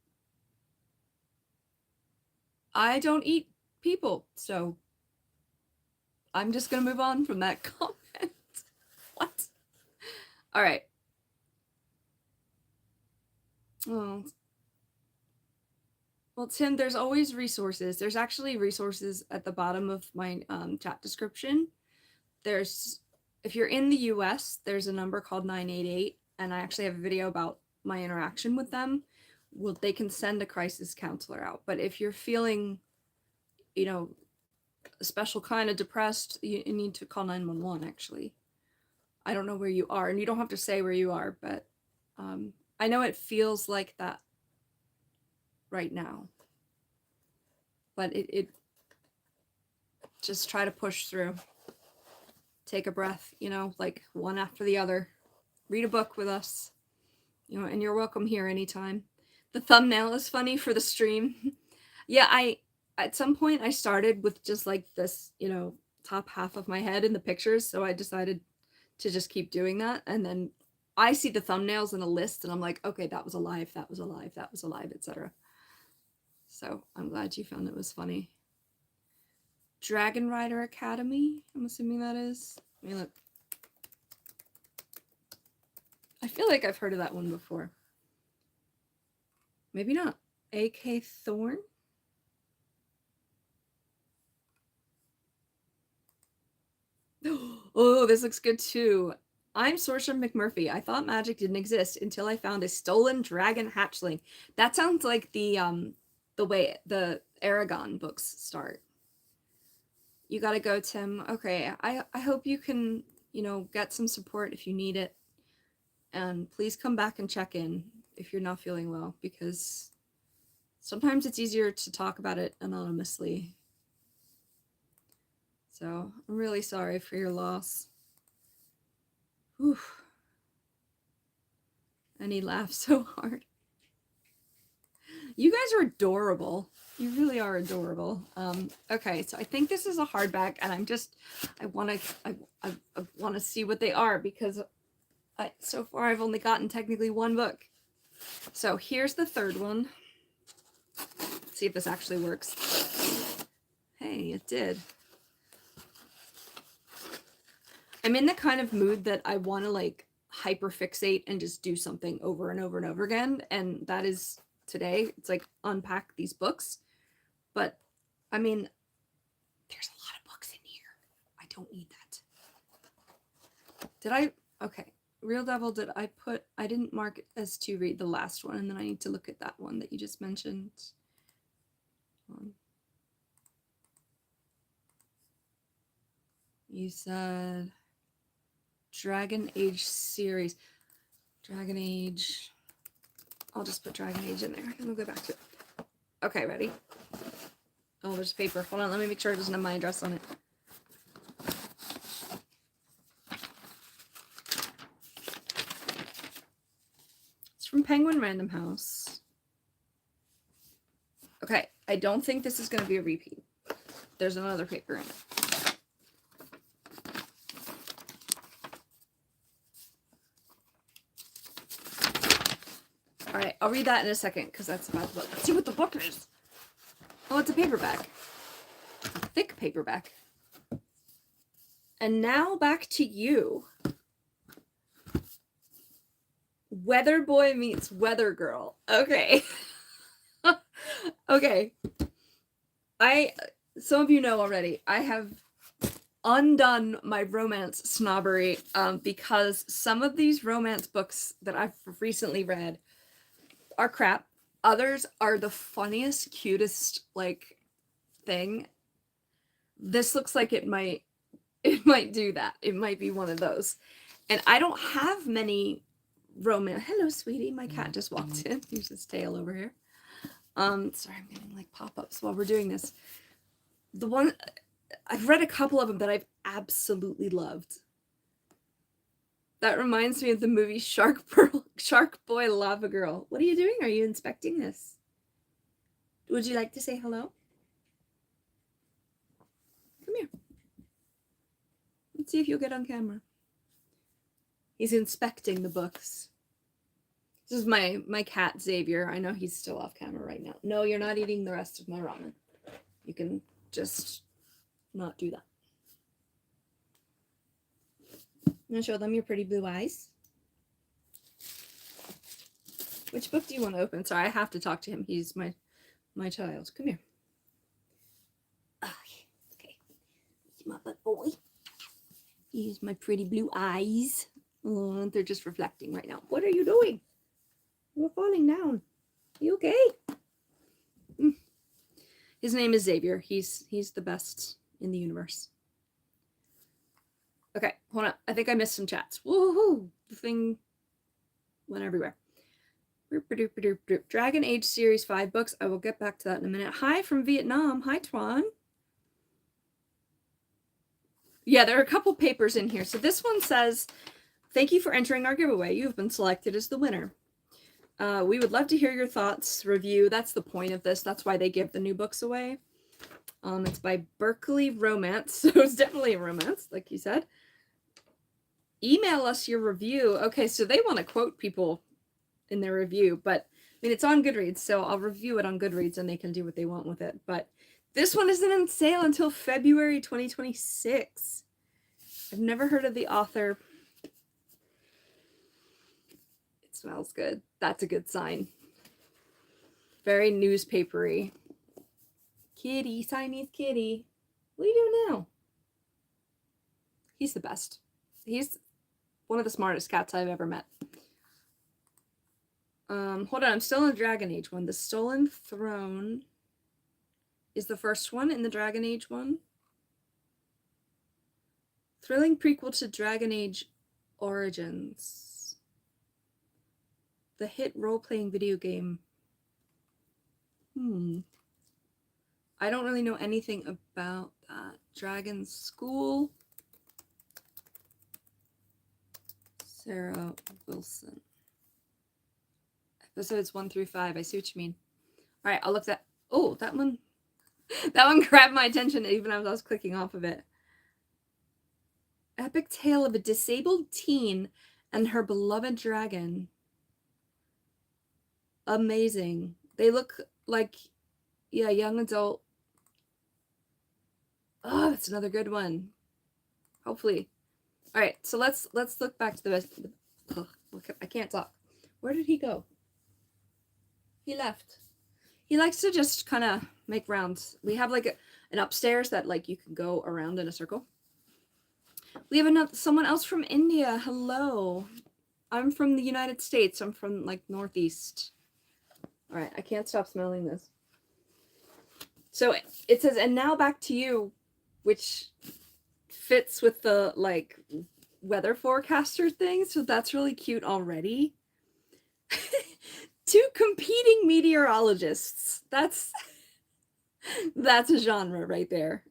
I don't eat people, so I'm just gonna move on from that comment. What? All right. Oh. Well, Tim, there's always resources. There's actually resources at the bottom of my chat description. There's, if you're in the US, there's a number called 988, and I actually have a video about my interaction with them. Well, they can send a crisis counselor out. But if you're feeling, you know, a special kind of depressed, you need to call 911, actually. I don't know where you are, and you don't have to say where you are, but I know it feels like that right now. But it just try to push through. Take a breath, you know, like one after the other. Read a book with us, you know, and you're welcome here anytime. The thumbnail is funny for the stream. Yeah, at some point I started with just like this, you know, top half of my head in the pictures, so I decided to just keep doing that, and then I see the thumbnails in a list and I'm like, okay, that was alive, that was alive, that was alive, etc. So I'm glad you found it was funny. Dragon Rider Academy, I'm assuming that is. Let me look. I feel like I've heard of that one before. Maybe not. AK Thorn? Oh, this looks good too. I'm Sorcerer McMurphy. I thought magic didn't exist until I found a stolen dragon hatchling. That sounds like the way the Aragon books start. You gotta go, Tim. Okay, I hope you can, you know, get some support if you need it. And please come back and check in if you're not feeling well, because sometimes it's easier to talk about it anonymously. So I'm really sorry for your loss. Whew. And he laughed so hard. You guys are adorable. You really are adorable. Okay, so I think this is a hardback, and I want to see what they are, because so far I've only gotten technically one book. So here's the third one. Let's see if this actually works. Hey, it did. I'm in the kind of mood that I want to like hyperfixate and just do something over and over and over again, and that is today. It's like unpack these books. But I mean, there's a lot of books in here. I don't need that. Did I? Okay. Real Devil, I didn't mark it as to read the last one, and then I need to look at that one that you just mentioned. You said Dragon Age series. Dragon Age. I'll just put Dragon Age in there, and we'll go back to it. Okay, ready? Oh, there's paper. Hold on, let me make sure it doesn't have my address on it. It's from Penguin Random House. Okay, I don't think this is going to be a repeat. There's another paper in it. All right, I'll read that in a second because that's about the book. Let's see what the book is. Oh, it's a paperback. A thick paperback. And now back to you. Weather boy meets weather girl. Okay. Okay. Some of you know already, I have undone my romance snobbery because some of these romance books that I've recently read are crap. Others are the funniest, cutest, like, thing. This looks like it might do that. It might be one of those. And I don't have many romance. Hello, sweetie. My cat just walked in. Here's his tail over here. Sorry, I'm getting like pop-ups while we're doing this. The one I've read a couple of them that I've absolutely loved. That reminds me of the movie Shark Boy Lava Girl. What are you doing? Are you inspecting this? Would you like to say hello? Come here. Let's see if you'll get on camera. He's inspecting the books. This is my cat, Xavier. I know he's still off camera right now. No, you're not eating the rest of my ramen. You can just not do that. I'm going to show them your pretty blue eyes. Which book do you want to open? Sorry, I have to talk to him. He's my child. Come here. Okay. He's my butt boy. He's my pretty blue eyes. Oh, they're just reflecting right now. What are you doing? You're falling down. You okay? His name is Xavier. He's the best in the universe. Okay, hold on. I think I missed some chats. Woohoo! The thing went everywhere. Dragon Age Series 5 books. I will get back to that in a minute. Hi from Vietnam. Hi, Tuan. Yeah, there are a couple papers in here. So this one says, thank you for entering our giveaway. You have been selected as the winner. We would love to hear your thoughts, review. That's the point of this. That's why they give the new books away. It's by Berkeley Romance. So it's definitely a romance, like you said. Email us your review. Okay, so they want to quote people in their review, but I mean, it's on Goodreads, so I'll review it on Goodreads and they can do what they want with it. But this one isn't on sale until February 2026. I've never heard of the author. It smells good. That's a good sign. Very newspapery. Kitty, Siamese kitty. What are you doing now? He's the best. He's one of the smartest cats I've ever met. Hold on, I'm still in the Dragon Age one. The Stolen Throne is the first one in the Dragon Age one. Thrilling prequel to Dragon Age Origins. The hit role-playing video game. I don't really know anything about that. Dragon School. Sarah Wilson. Episodes 1 through 5. I see what you mean. All right, I'll look that. Oh, that one grabbed my attention even as I was clicking off of it. Epic tale of a disabled teen and her beloved dragon. Amazing. They look like, yeah, young adult. Oh, that's another good one. Hopefully. All right, so let's look back to the rest of the. Look, I can't talk. Where did he go? He left. He likes to just kind of make rounds. We have like an upstairs that like you can go around in a circle. We have someone else from India. Hello. I'm from the United States. I'm from like Northeast. All right, I can't stop smelling this. So it says, and now back to you, which fits with the like weather forecaster thing. So that's really cute already. Two competing meteorologists. That's a genre right there.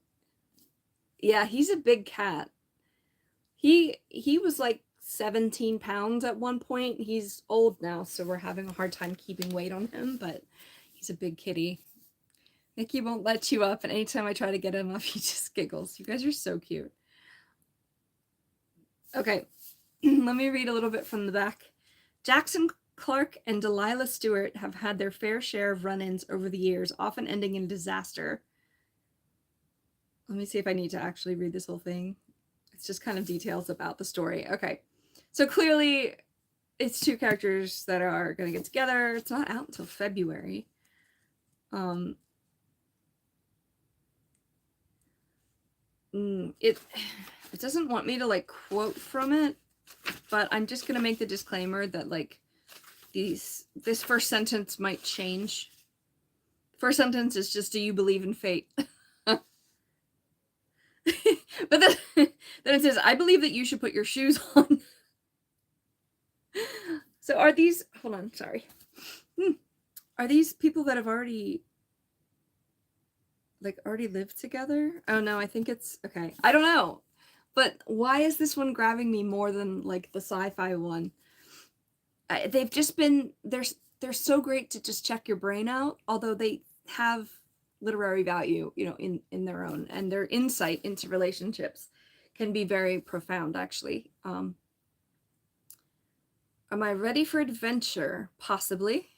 Yeah, he's a big cat. He was like 17 pounds at one point. He's old now, so we're having a hard time keeping weight on him, but he's a big kitty. Nikki won't let you up, and anytime I try to get him up, he just giggles. You guys are so cute. Okay, let me read a little bit from the back. Jackson Clark and Delilah Stewart have had their fair share of run-ins over the years, often ending in disaster. Let me see if I need to actually read this whole thing. It's just kind of details about the story. Okay. So clearly it's two characters that are going to get together. It's not out until February. It doesn't want me to like quote from it, but I'm just going to make the disclaimer that like this first sentence might change. First sentence is just, do you believe in fate? But then it says, I believe that you should put your shoes on. So are these, hold on, sorry. Are these people that have already lived together? Oh no, I think it's, okay. I don't know. But why is this one grabbing me more than like the sci-fi one? They've just been, they're so great to just check your brain out, although they have literary value, you know, in their own, and their insight into relationships can be very profound, actually. Am I ready for adventure? Possibly.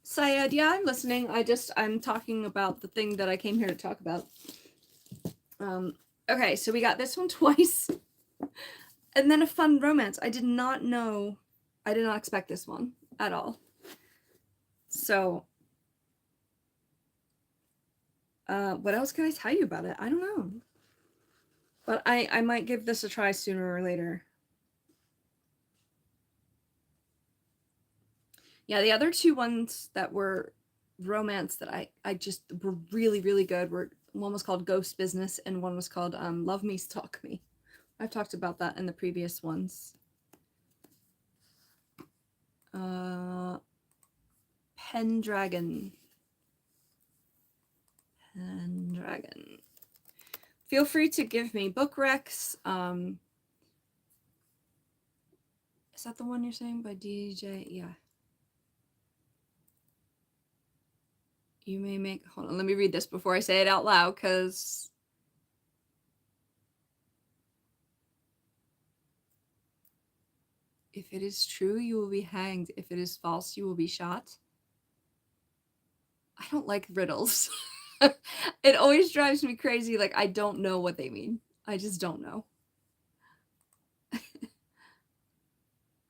Syed, yeah, I'm listening. I'm talking about the thing that I came here to talk about. Okay, so we got this one twice. And then a fun romance. I did not expect this one at all. So, what else can I tell you about it? I don't know. But I might give this a try sooner or later. Yeah, the other two ones that were romance that I just were really, really good were, one was called Ghost Business and one was called Love Me, Stalk Me. I've talked about that in the previous ones. Pendragon. Pendragon. Feel free to give me book recs. Is that the one you're saying by DJ? Yeah. You may make, hold on, let me read this before I say it out loud, because if it is true, you will be hanged. If it is false, you will be shot. I don't like riddles. It always drives me crazy. Like, I don't know what they mean. I just don't know.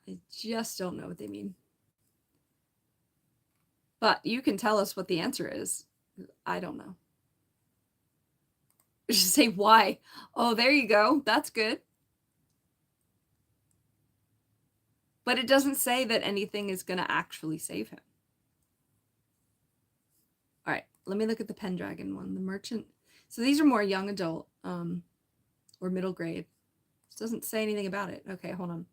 I just don't know what they mean. But you can tell us what the answer is. I don't know. Just say why. Oh, there you go. That's good. But it doesn't say that anything is going to actually save him. All right, let me look at the Pendragon one. The Merchant. So these are more young adult or middle grade. It doesn't say anything about it. Okay, hold on.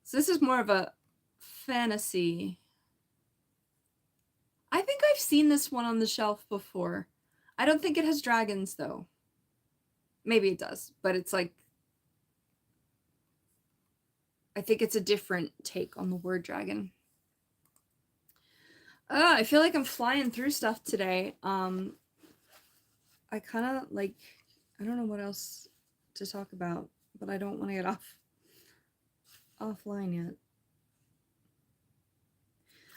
So this is more of a fantasy. I think I've seen this one on the shelf before. I don't think it has dragons, though. Maybe it does, but it's like, I think it's a different take on the word dragon. I feel like I'm flying through stuff today. I kind of like, I don't know what else to talk about, but I don't want to get offline yet.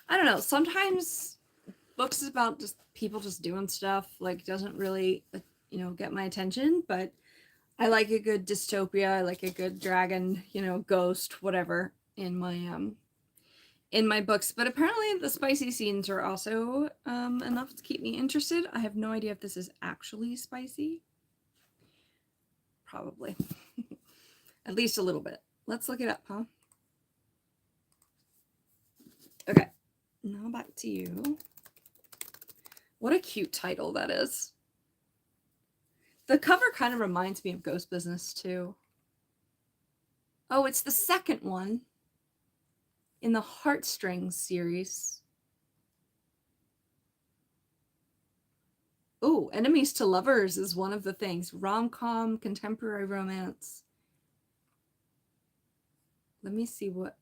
I don't know. Sometimes books is about just people just doing stuff, like, doesn't really, you know, get my attention, but I like a good dystopia. I like a good dragon, you know, ghost, whatever in my books. But apparently the spicy scenes are also enough to keep me interested. I have no idea if this is actually spicy. Probably. At least a little bit. Let's look it up, huh? Okay. Now back to you. What a cute title that is. The cover kind of reminds me of Ghost Business, too. Oh, it's the second one in the Heartstrings series. Oh, enemies to lovers is one of the things. Rom-com, contemporary romance. Let me see what...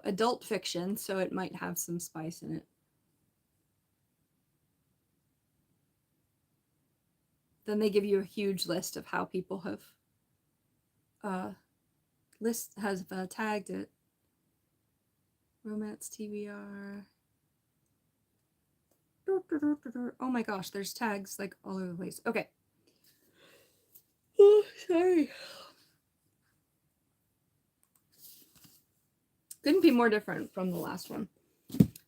adult fiction, so it might have some spice in it. Then they give you a huge list of how people have tagged it. Romance TBR. Oh my gosh, there's tags like all over the place. Okay. Oh, sorry. Couldn't be more different from the last one.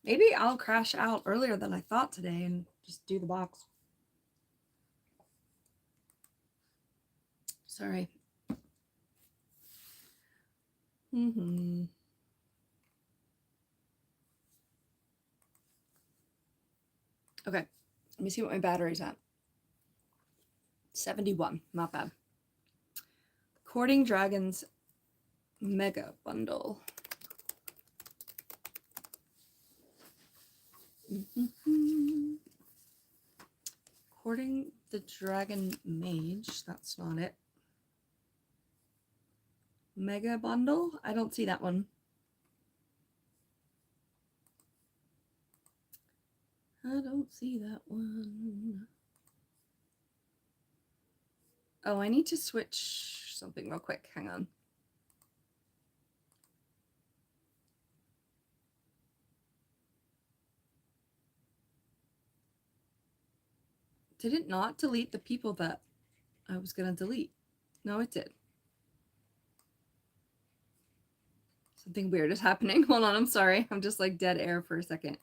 Maybe I'll crash out earlier than I thought today and just do the box. Sorry. Okay, let me see what my battery's at. 71, not bad. Courting Dragons Mega Bundle. Courting the Dragon Mage, that's not it. Mega Bundle? I don't see that one. I don't see that one. Oh, I need to switch something real quick. Hang on. Did it not delete the people that I was going to delete? No, it did. Something weird is happening. Hold on, I'm sorry. I'm just like dead air for a second.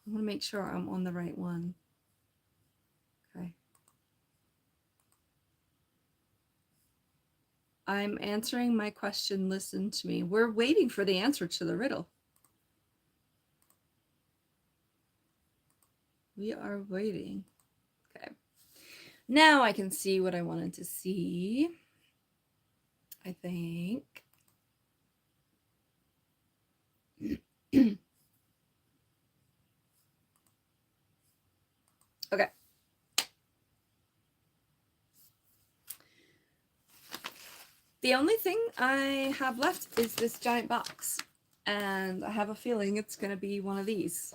I want to make sure I'm on the right one. Okay. I'm answering my question. Listen to me. We're waiting for the answer to the riddle. We are waiting. Okay. Now I can see what I wanted to see. I think. Okay. The only thing I have left is this giant box, and I have a feeling it's going to be one of these.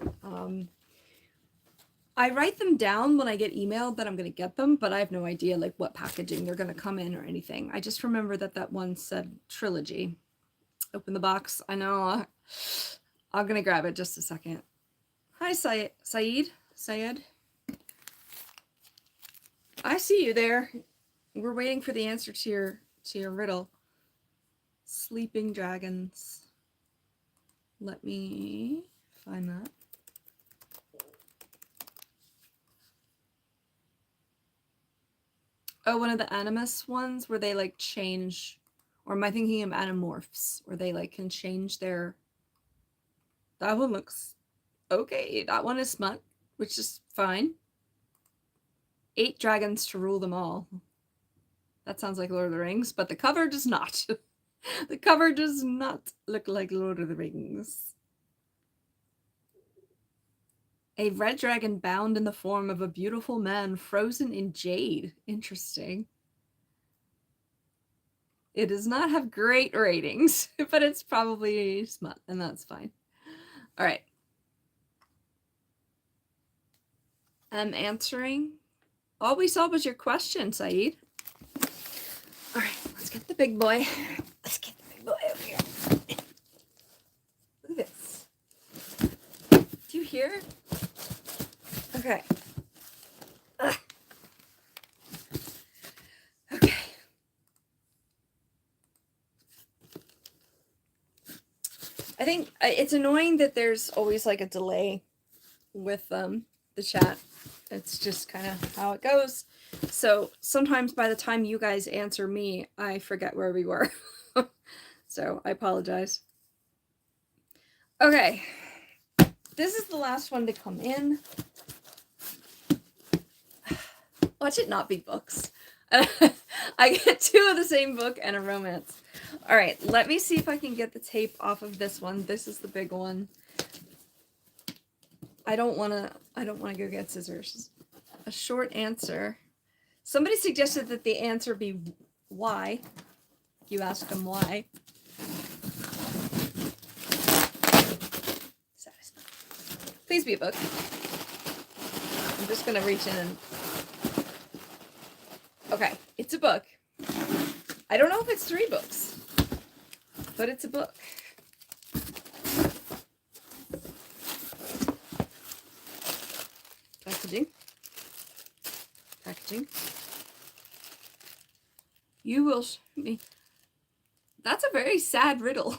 I write them down when I get emailed that I'm going to get them, but I have no idea like what packaging they're going to come in or anything. I just remember that one said trilogy. Open the box. I know. I'm going to grab it just a second. Hi, Syed. I see you there. We're waiting for the answer to your riddle. Sleeping dragons. Let me find that. Oh, one of the Animus ones where they like change, or am I thinking of Animorphs where they like can change their, that one looks okay. That one is smut, which is fine. 8 dragons to rule them all. That sounds like Lord of the Rings, but the cover does not. The cover does not look like Lord of the Rings. A red dragon bound in the form of a beautiful man frozen in jade. Interesting. It does not have great ratings, but it's probably smut, and that's fine. All right. I'm answering. All we saw was your question, Saeed. All right, let's get the big boy. Let's get the big boy over here. Look at this. Do you hear? Okay. Ugh. Okay. I think it's annoying that there's always like a delay with the chat. It's just kind of how it goes. So sometimes by the time you guys answer me, I forget where we were. So I apologize. Okay. This is the last one to come in. Watch it not be books. I get 2 of the same book and a romance. All right, let me see if I can get the tape off of this one. This is the big one. I don't want to go get scissors. A short answer. Somebody suggested that the answer be why. You asked them why. Please be a book. I'm just going to reach in and... Okay, it's a book. I don't know if it's 3 books, but it's a book. packaging. You will show me. That's a very sad riddle.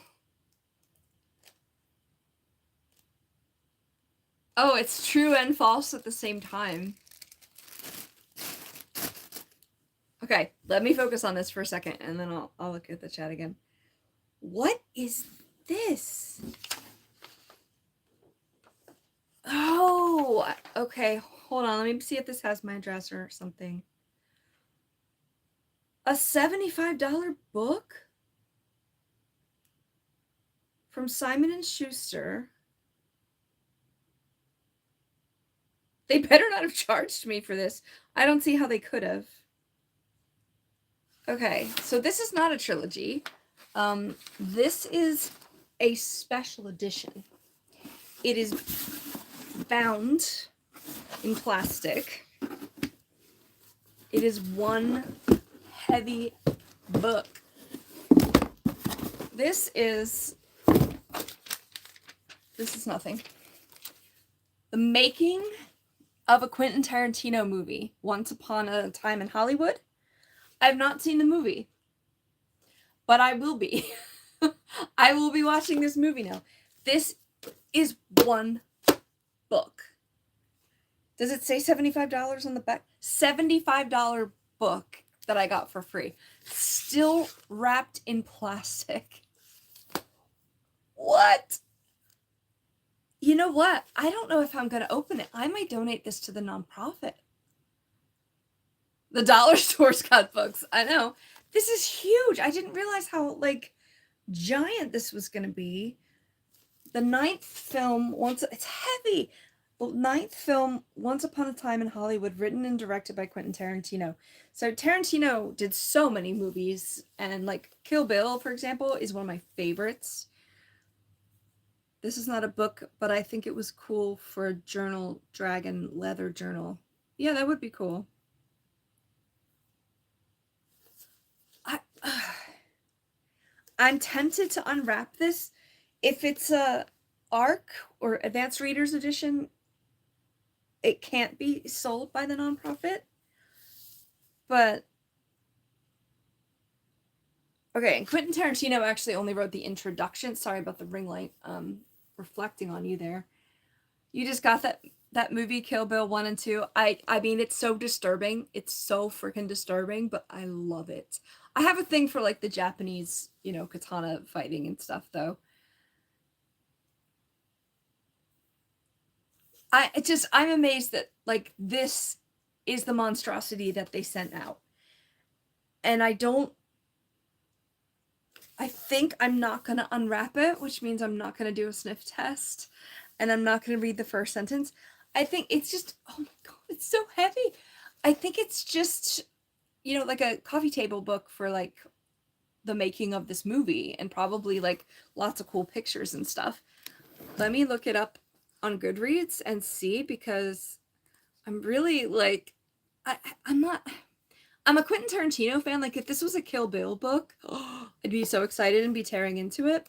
Oh, it's true and false at the same time. Okay, let me focus on this for a second, and then I'll look at the chat again. What is this? Oh, okay. Hold on. Let me see if this has my address or something. A $75 book from Simon & Schuster. They better not have charged me for this. I don't see how they could have. Okay, so this is not a trilogy. This is a special edition. It is bound in plastic. It is one heavy book. This is nothing. The Making of a Quentin Tarantino movie, Once Upon a Time in Hollywood. I've not seen the movie, but I will be. I will be watching this movie now. This is one book. Does it say $75 on the back? $75 book that I got for free. Still wrapped in plastic. What? You know what? I don't know if I'm going to open it. I might donate this to the nonprofit. The dollar store's got books. I know. This is huge. I didn't realize how, like, giant this was going to be. The ninth film, it's heavy. The ninth film, Once Upon a Time in Hollywood, written and directed by Quentin Tarantino. So Tarantino did so many movies, and like Kill Bill, for example, is one of my favorites. This is not a book, but I think it was cool for a journal, dragon leather journal. Yeah, that would be cool. I'm tempted to unwrap this. If it's a ARC or Advanced Readers Edition, it can't be sold by the nonprofit. But okay, and Quentin Tarantino actually only wrote the introduction. Sorry about the ring light reflecting on you there. You just got that movie Kill Bill 1 and 2. I mean, it's so disturbing. It's so freaking disturbing, but I love it. I have a thing for like the Japanese, katana fighting and stuff though. I'm amazed that like this is the monstrosity that they sent out. And I think I'm not going to unwrap it, which means I'm not going to do a sniff test, and I'm not going to read the first sentence. I think it's just, oh my God, it's so heavy. I think it's just, like a coffee table book for like the making of this movie, and probably like lots of cool pictures and stuff. Let me look it up on Goodreads and see, because I'm really like, I'm a Quentin Tarantino fan. Like, if this was a Kill Bill book, I'd be so excited and be tearing into it.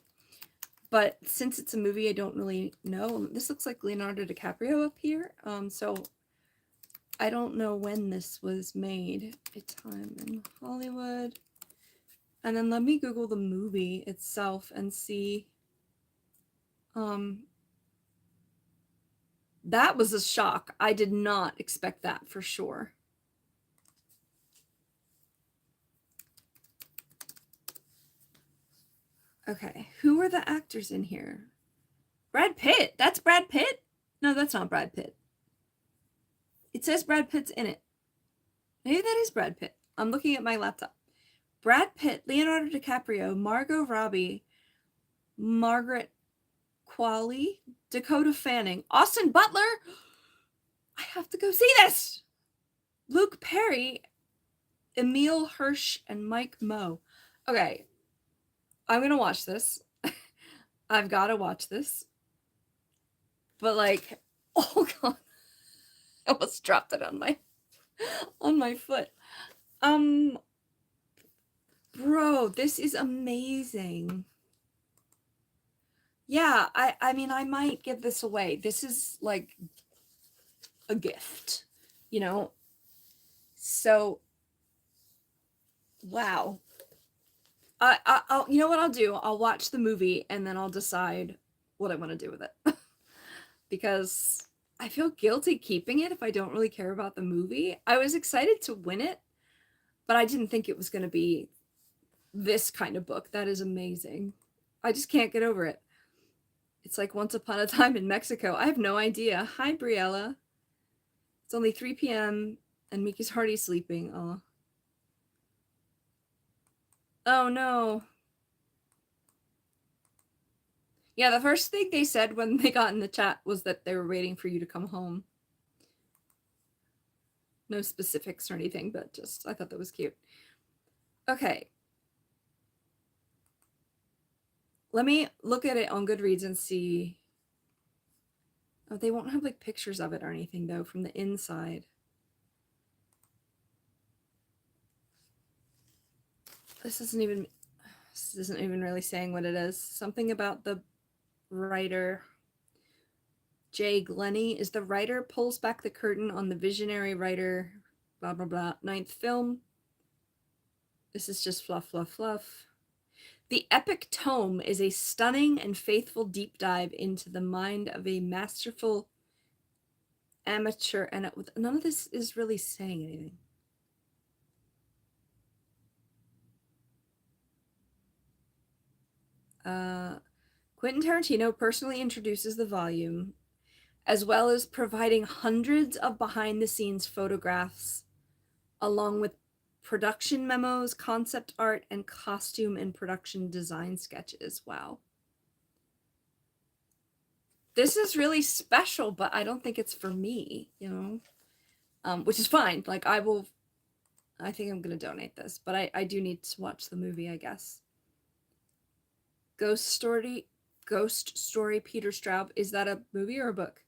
But since it's a movie, I don't really know. This looks like Leonardo DiCaprio up here. So I don't know when this was made. A Time in Hollywood. And then let me Google the movie itself and see. That was a shock. I did not expect that for sure. Okay, who are the actors in here? Brad Pitt. That's Brad Pitt? No, that's not Brad Pitt. It says Brad Pitt's in it. Maybe that is Brad Pitt. I'm looking at my laptop. Brad Pitt, Leonardo DiCaprio, Margot Robbie, Margaret Qualley, Dakota Fanning, Austin Butler. I have to go see this. Luke Perry, Emile Hirsch, and Mike Moe. Okay, I'm gonna watch this. I've got to watch this. But like, oh God, I almost dropped it on my foot. Bro, this is amazing. Yeah, I mean, I might give this away. This is like a gift, So, wow. I'll, you know what I'll do? I'll watch the movie and then I'll decide what I want to do with it. Because I feel guilty keeping it if I don't really care about the movie. I was excited to win it, but I didn't think it was going to be this kind of book. That is amazing. I just can't get over it. It's like Once Upon a Time in Mexico. I have no idea. Hi, Briella. It's only 3 p.m. and Miki's already sleeping. Oh. Oh, no. Yeah, the first thing they said when they got in the chat was that they were waiting for you to come home. No specifics or anything, but just, I thought that was cute. Okay. Let me look at it on Goodreads and see. Oh, they won't have like pictures of it or anything though from the inside. This isn't even really saying what it is. Something about the writer. Jay Glennie is the writer, pulls back the curtain on the visionary writer, blah, blah, blah. 9th film. This is just fluff, fluff, fluff. The epic tome is a stunning and faithful deep dive into the mind of a masterful amateur, and none of this is really saying anything. Quentin Tarantino personally introduces the volume, as well as providing hundreds of behind-the-scenes photographs, along with production memos, concept art, and costume and production design sketches. Wow. This is really special, but I don't think it's for me, you know, which is fine. Like I think I'm going to donate this, but I do need to watch the movie, I guess. Ghost Story, Peter Straub. Is that a movie or a book?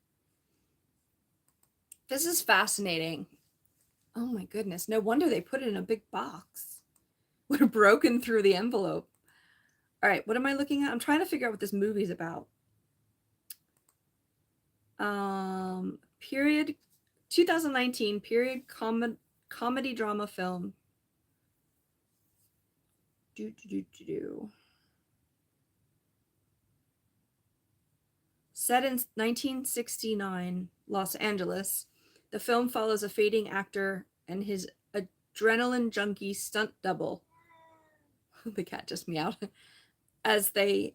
This is fascinating. Oh my goodness. No wonder they put it in a big box. Would have broken through the envelope. All right, what am I looking at? I'm trying to figure out what this movie's about. Period 2019 period comedy drama film. Set in 1969 Los Angeles, the film follows a fading actor and his adrenaline junkie stunt double. The cat just meowed. As they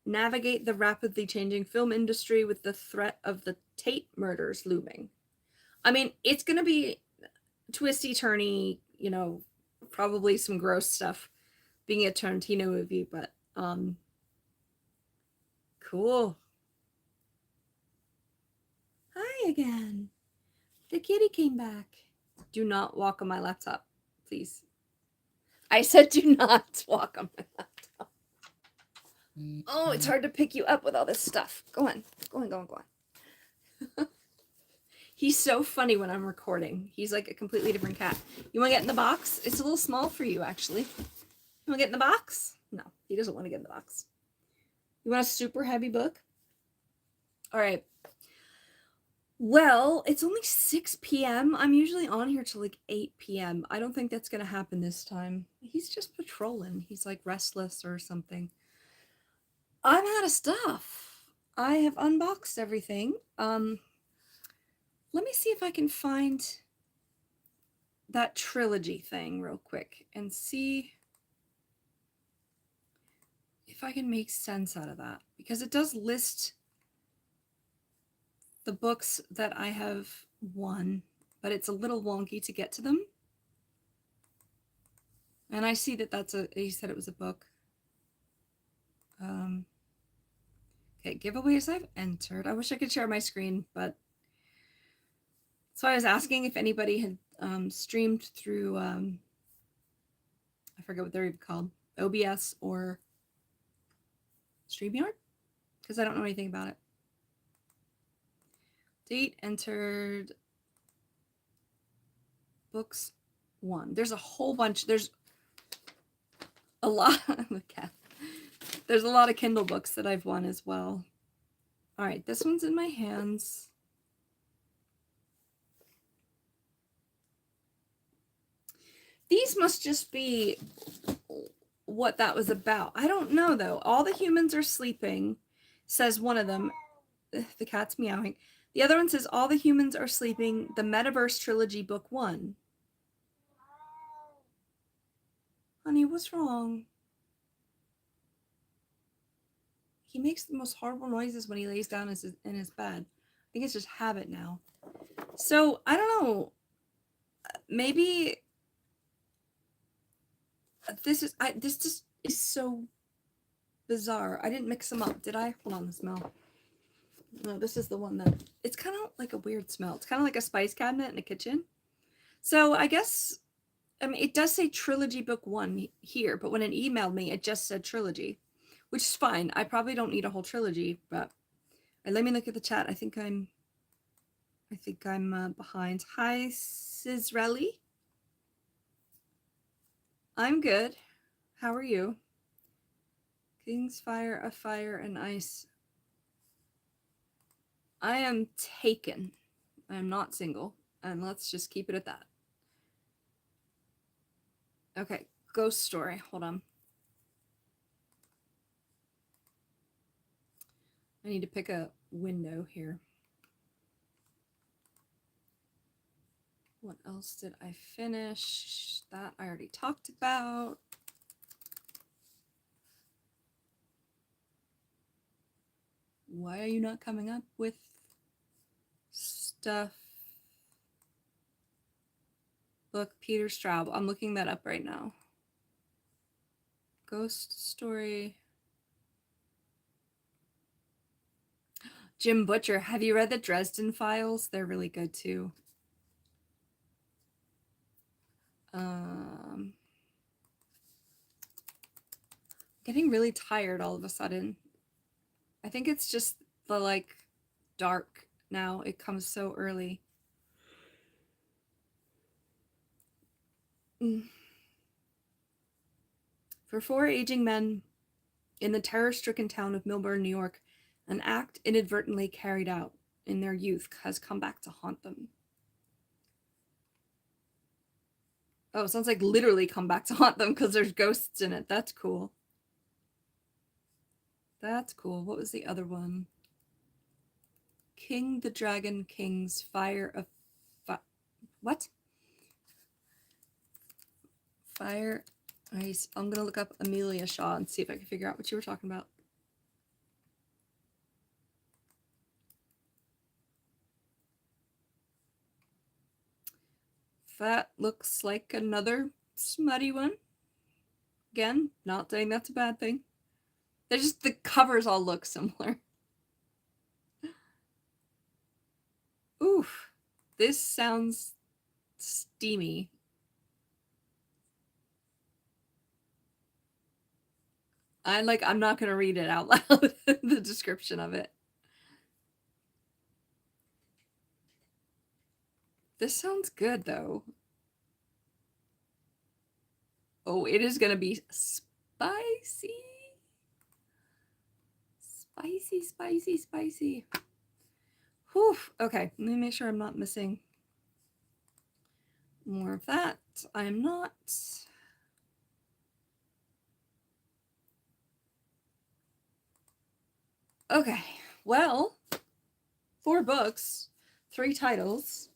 navigate the rapidly changing film industry with the threat of the Tate murders looming. I mean, it's going to be twisty, turny, you know, probably some gross stuff being a Tarantino movie, but cool. Hi again. The kitty came back. Do not walk on my laptop, please. I said do not walk on my laptop. Oh, it's hard to pick you up with all this stuff. Go on. Go on. He's so funny when I'm recording. He's like a completely different cat. You want to get in the box? It's a little small for you, actually. You want to get in the box? No, he doesn't want to get in the box. You want a super heavy book? All right. Well, it's only 6 p.m. I'm usually on here till like 8 p.m. I don't think that's going to happen this time. He's just patrolling. He's like restless or something. I'm out of stuff. I have unboxed everything. Let me see if I can find that trilogy thing real quick and see if I can make sense out of that, because it does list the books that I have won, but it's a little wonky to get to them. And I see that he said it was a book. Okay, giveaways I've entered. I wish I could share my screen, but so I was asking if anybody had streamed through, I forget what they're even called, OBS or StreamYard, because I don't know anything about it. Date entered, books won. There's a whole bunch. There's a lot. There's a lot of Kindle books that I've won as well. All right, this one's in my hands. These must just be what that was about. I don't know, though. All the humans are sleeping, says one of them. The cat's meowing. The other one says, all the humans are sleeping. The Metaverse Trilogy, Book 1. Honey, what's wrong? He makes the most horrible noises when he lays down in his bed. I think it's just habit now. So, I don't know. Maybe this just is so bizarre. I didn't mix them up, did I? Hold on, the smell. No, this is the one that, it's kind of like a weird smell. It's kind of like a spice cabinet in a kitchen. So I guess, I mean, it does say Trilogy Book 1 here, but when it emailed me, it just said Trilogy, which is fine. I probably don't need a whole trilogy, but let me look at the chat. I think I'm behind. Hi, Sizrelli. I'm good. How are you? King's Fire, a Fire, and Ice. I am taken. I am not single. And let's just keep it at that. Okay, ghost story. Hold on. I need to pick a window here. What else did I finish? That I already talked about. Why are you not coming up with stuff? Book, Peter Straub. I'm looking that up right now. Ghost story. Jim Butcher. Have you read the Dresden Files? They're really good too. Getting really tired all of a sudden. I think it's just the dark now. It comes so early. For 4 aging men in the terror-stricken town of Millburn, New York, an act inadvertently carried out in their youth has come back to haunt them. Oh, it sounds like literally come back to haunt them because there's ghosts in it. That's cool. That's cool. What was the other one? King the Dragon King's Fire of... What? Fire... Ice. I'm going to look up Amelia Shaw and see if I can figure out what you were talking about. That looks like another smutty one. Again, not saying that's a bad thing. They're just, the covers all look similar. Oof. This sounds steamy. I'm not going to read it out loud, the description of it. This sounds good, though. Oh, it is going to be spicy. Spicy, spicy, spicy. Whew. Okay, let me make sure I'm not missing more of that. I'm not. Okay, well, 4 books, 3 titles.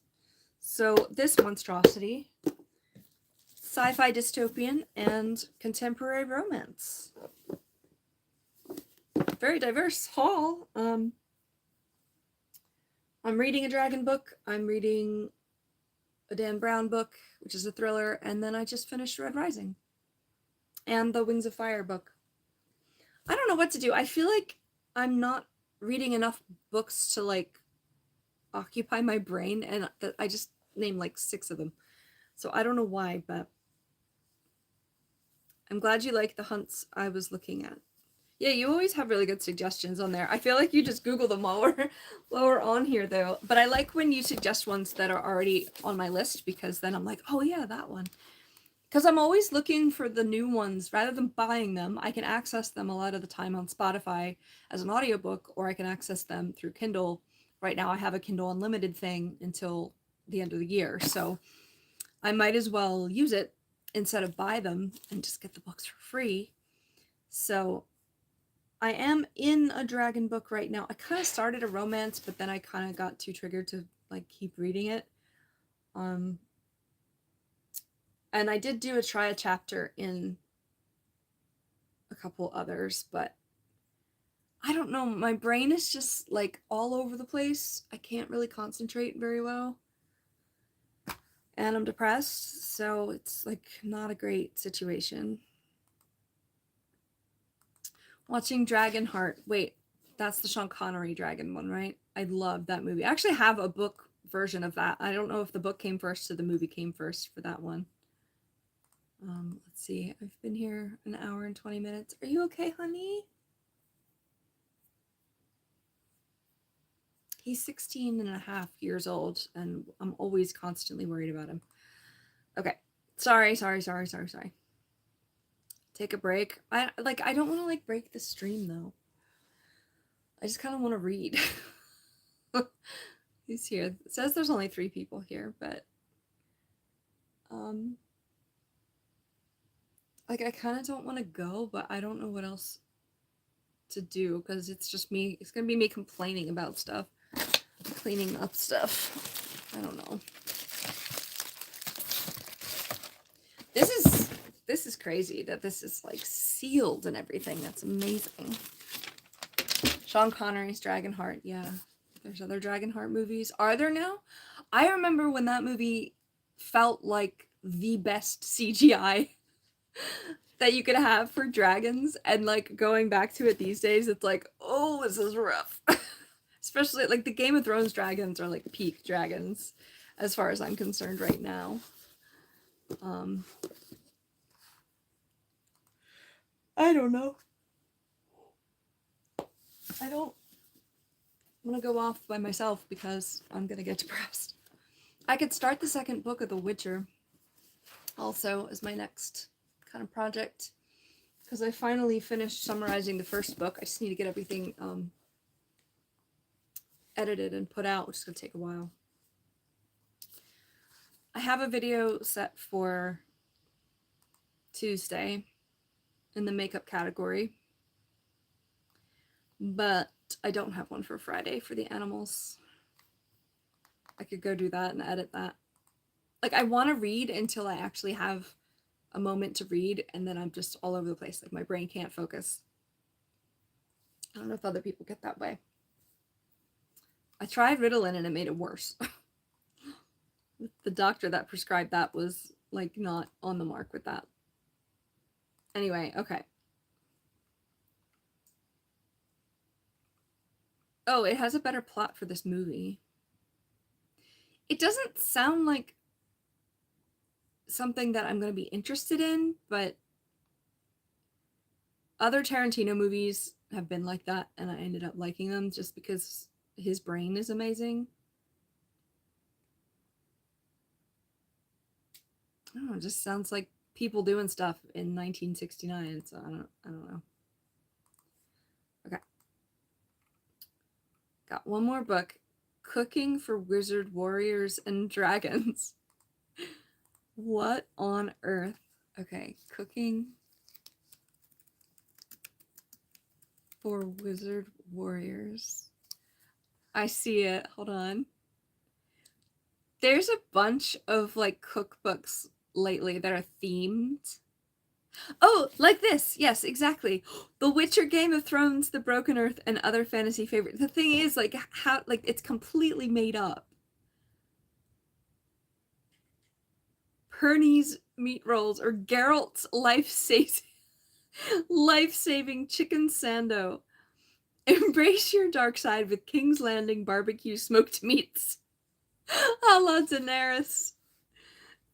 So this monstrosity, sci-fi dystopian, and contemporary romance. Very diverse haul. I'm reading a dragon book. I'm reading a Dan Brown book, which is a thriller, and then I just finished Red Rising and the Wings of Fire book. I don't know what to do. I feel like I'm not reading enough books to occupy my brain, and I just named 6 of them. So I don't know why, but I'm glad you like the hunts I was looking at. Yeah, you always have really good suggestions on there. I feel like you just Google them while we're on here, though. But I like when you suggest ones that are already on my list, because then I'm like, oh yeah, that one. Because I'm always looking for the new ones. Rather than buying them, I can access them a lot of the time on Spotify as an audiobook, or I can access them through Kindle. Right now I have a Kindle Unlimited thing until the end of the year, so I might as well use it. instead of buy them and just get the books for free. So I am in a dragon book right now. I kind of started a romance, but then I kind of got too triggered to like keep reading it. And I did try a chapter in a couple others, but I don't know. My brain is just like all over the place. I can't really concentrate very well. And I'm depressed, so it's like not a great situation. Watching Dragonheart. Wait, that's the Sean Connery dragon one, right? I love that movie. I actually have a book version of that. I don't know if the book came first or the movie came first for that one. Let's see. I've been here an hour and 20 minutes. Are you okay, honey? He's 16 and a half years old, and I'm always constantly worried about him. Okay. Sorry. Take a break. I don't want to like break the stream though. I just kind of want to read. He's here. It says there's only 3 people here, but like I kind of don't want to go, but I don't know what else to do because it's just me. It's gonna be me complaining about stuff, cleaning up stuff. I don't know. This is crazy that this is like sealed and everything. That's amazing. Sean Connery's Dragonheart. Yeah, there's other Dragonheart movies. Are there now? I remember when that movie felt like the best CGI that you could have for dragons, and like going back to it these days, it's like, oh, this is rough. Especially like the Game of Thrones dragons are like peak dragons as far as I'm concerned right now. I don't know. I don't want to go off by myself because I'm going to get depressed. I could start the second book of The Witcher also as my next kind of project because I finally finished summarizing the first book. I just need to get everything edited and put out, which is going to take a while. I have a video set for Tuesday in the makeup category, but I don't have one for Friday for the animals. I could go do that and edit that. Like, I want to read until I actually have a moment to read, and then I'm just all over the place. Like, my brain can't focus. I don't know if other people get that way. I tried Ritalin and it made it worse. The doctor that prescribed that was, like, not on the mark with that. Anyway, okay. Oh, it has a better plot for this movie. It doesn't sound like something that I'm going to be interested in, but other Tarantino movies have been like that, and I ended up liking them just because his brain is amazing. I don't know, it just sounds like people doing stuff in 1969, so I don't know. Okay. Got one more book. Cooking for Wizard Warriors and Dragons. What on earth? Okay, cooking for Wizard Warriors. I see it. Hold on. There's a bunch of like cookbooks lately that are themed. Oh, like this. Yes, exactly. The Witcher, Game of Thrones, The Broken Earth, and other fantasy favorites. The thing is, like, how, like, it's completely made up. Pernie's meat rolls or Geralt's life-saving chicken sando. Embrace your dark side with King's Landing barbecue smoked meats. A la Daenerys.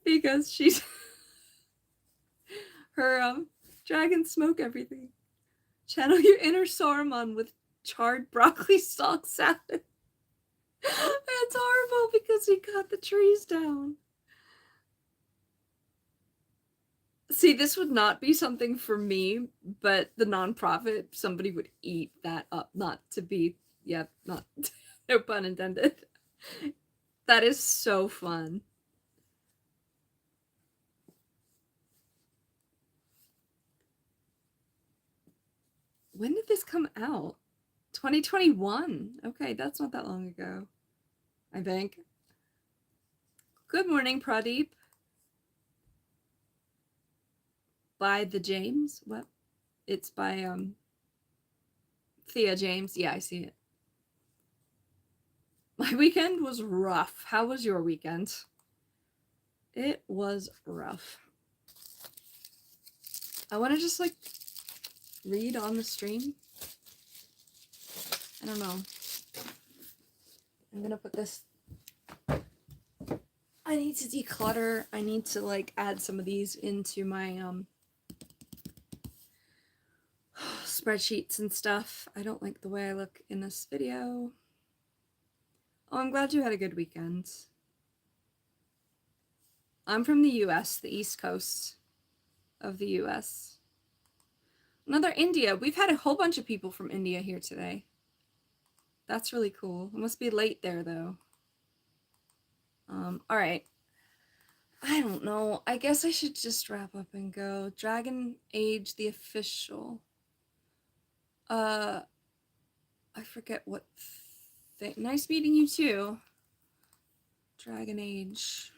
Because she's... her, dragons smoke everything. Channel your inner Saruman with charred broccoli stalk salad. It's horrible because he cut the trees down. See, this would not be something for me, but the nonprofit, somebody would eat that up. Not to be, yeah, not, no pun intended. That is so fun. When did this come out? 2021. Okay, that's not that long ago, I think. Good morning, Pradeep. By the James. What? It's by Thea James. Yeah, I see it. My weekend was rough. How was your weekend? It was rough. I want to just like read on the stream. I don't know. I'm gonna put this. I need to declutter. I need to like add some of these into my spreadsheets and stuff. I don't like the way I look in this video. Oh, I'm glad you had a good weekend. I'm from the US, the East Coast of the US. Another India. We've had a whole bunch of people from India here today. That's really cool. It must be late there though. All right. I don't know. I guess I should just wrap up and go. Dragon Age, the official. I forget what thing. Nice meeting you too. Dragon Age.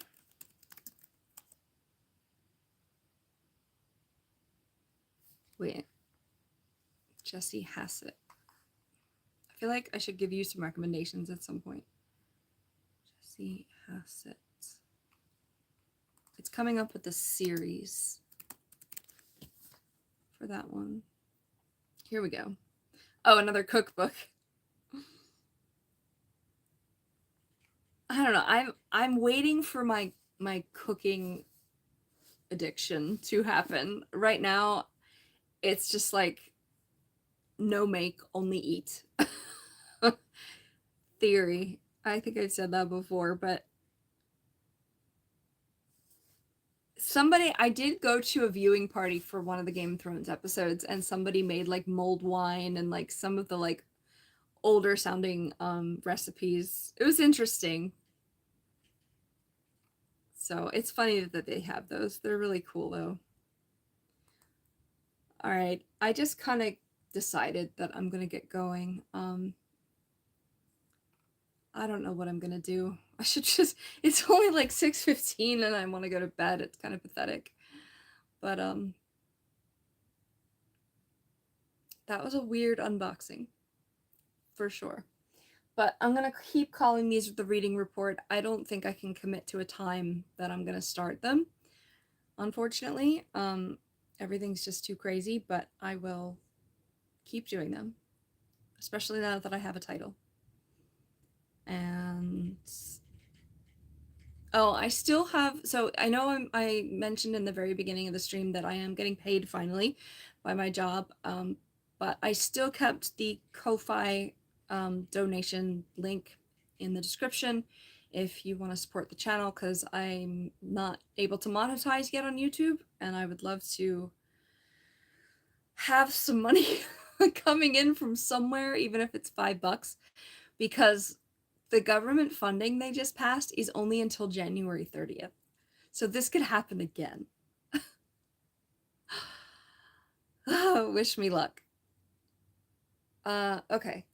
Wait. Jesse Hassett. I feel like I should give you some recommendations at some point. Jesse Hassett. It's coming up with a series for that one. Here we go. Oh, another cookbook. I don't know. I'm waiting for my cooking addiction to happen. Right now, it's just like no make, only eat. Theory. I think I've said that before, but I did go to a viewing party for one of the Game of Thrones episodes, and somebody made like mulled wine and like some of the like older sounding recipes. It was interesting. So it's funny that they have those. They're really cool though. All right, I just kind of decided that I'm gonna get going. I don't know what I'm gonna do. I should just, it's only like 6:15 and I want to go to bed. It's kind of pathetic. But that was a weird unboxing for sure. But I'm gonna keep calling these the reading report. I don't think I can commit to a time that I'm gonna start them. Unfortunately, everything's just too crazy, but I will keep doing them, especially now that I have a title. And oh, I still have, so I know I mentioned in the very beginning of the stream that I am getting paid finally by my job, but I still kept the Ko-Fi donation link in the description if you want to support the channel, because I'm not able to monetize yet on YouTube, and I would love to have some money coming in from somewhere, even if it's $5, because the government funding they just passed is only until January 30th. So this could happen again. Oh, wish me luck. Okay.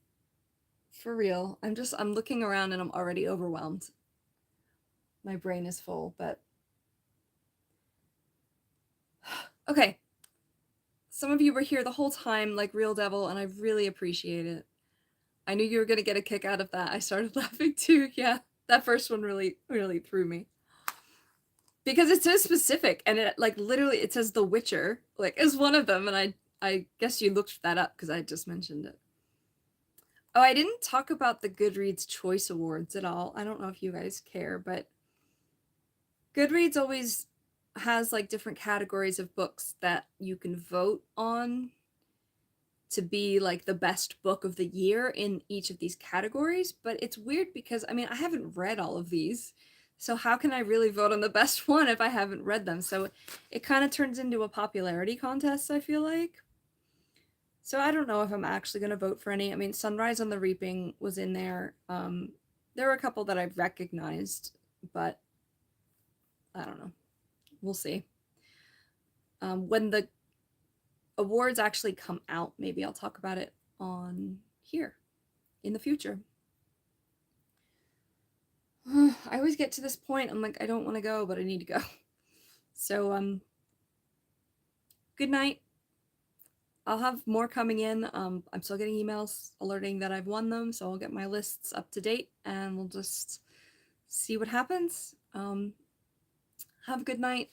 For real. I'm looking around and I'm already overwhelmed. My brain is full, but okay. Some of you were here the whole time, like Real Devil, and I really appreciate it. I knew you were gonna get a kick out of that. I started laughing too. Yeah, that first one really threw me. Because it's so specific, and it like literally it says The Witcher like is one of them, and I guess you looked that up because I just mentioned it. Oh, I didn't talk about the Goodreads Choice Awards at all. I don't know if you guys care, but Goodreads always has like different categories of books that you can vote on to be like the best book of the year in each of these categories. But it's weird because I mean, I haven't read all of these. So how can I really vote on the best one if I haven't read them? So it kind of turns into a popularity contest, I feel like. So I don't know if I'm actually going to vote for any. I mean, Sunrise on the Reaping was in there. There were a couple that I've recognized, but I don't know. We'll see. When the awards actually come out, maybe I'll talk about it on here in the future. I always get to this point, I'm like, I don't want to go, but I need to go. So, good night. I'll have more coming in. I'm still getting emails alerting that I've won them, so I'll get my lists up to date and we'll just see what happens. Have a good night.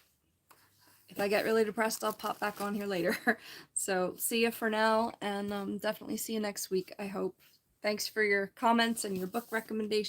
If I get really depressed, I'll pop back on here later. So see you for now, and definitely see you next week, I hope. Thanks for your comments and your book recommendations.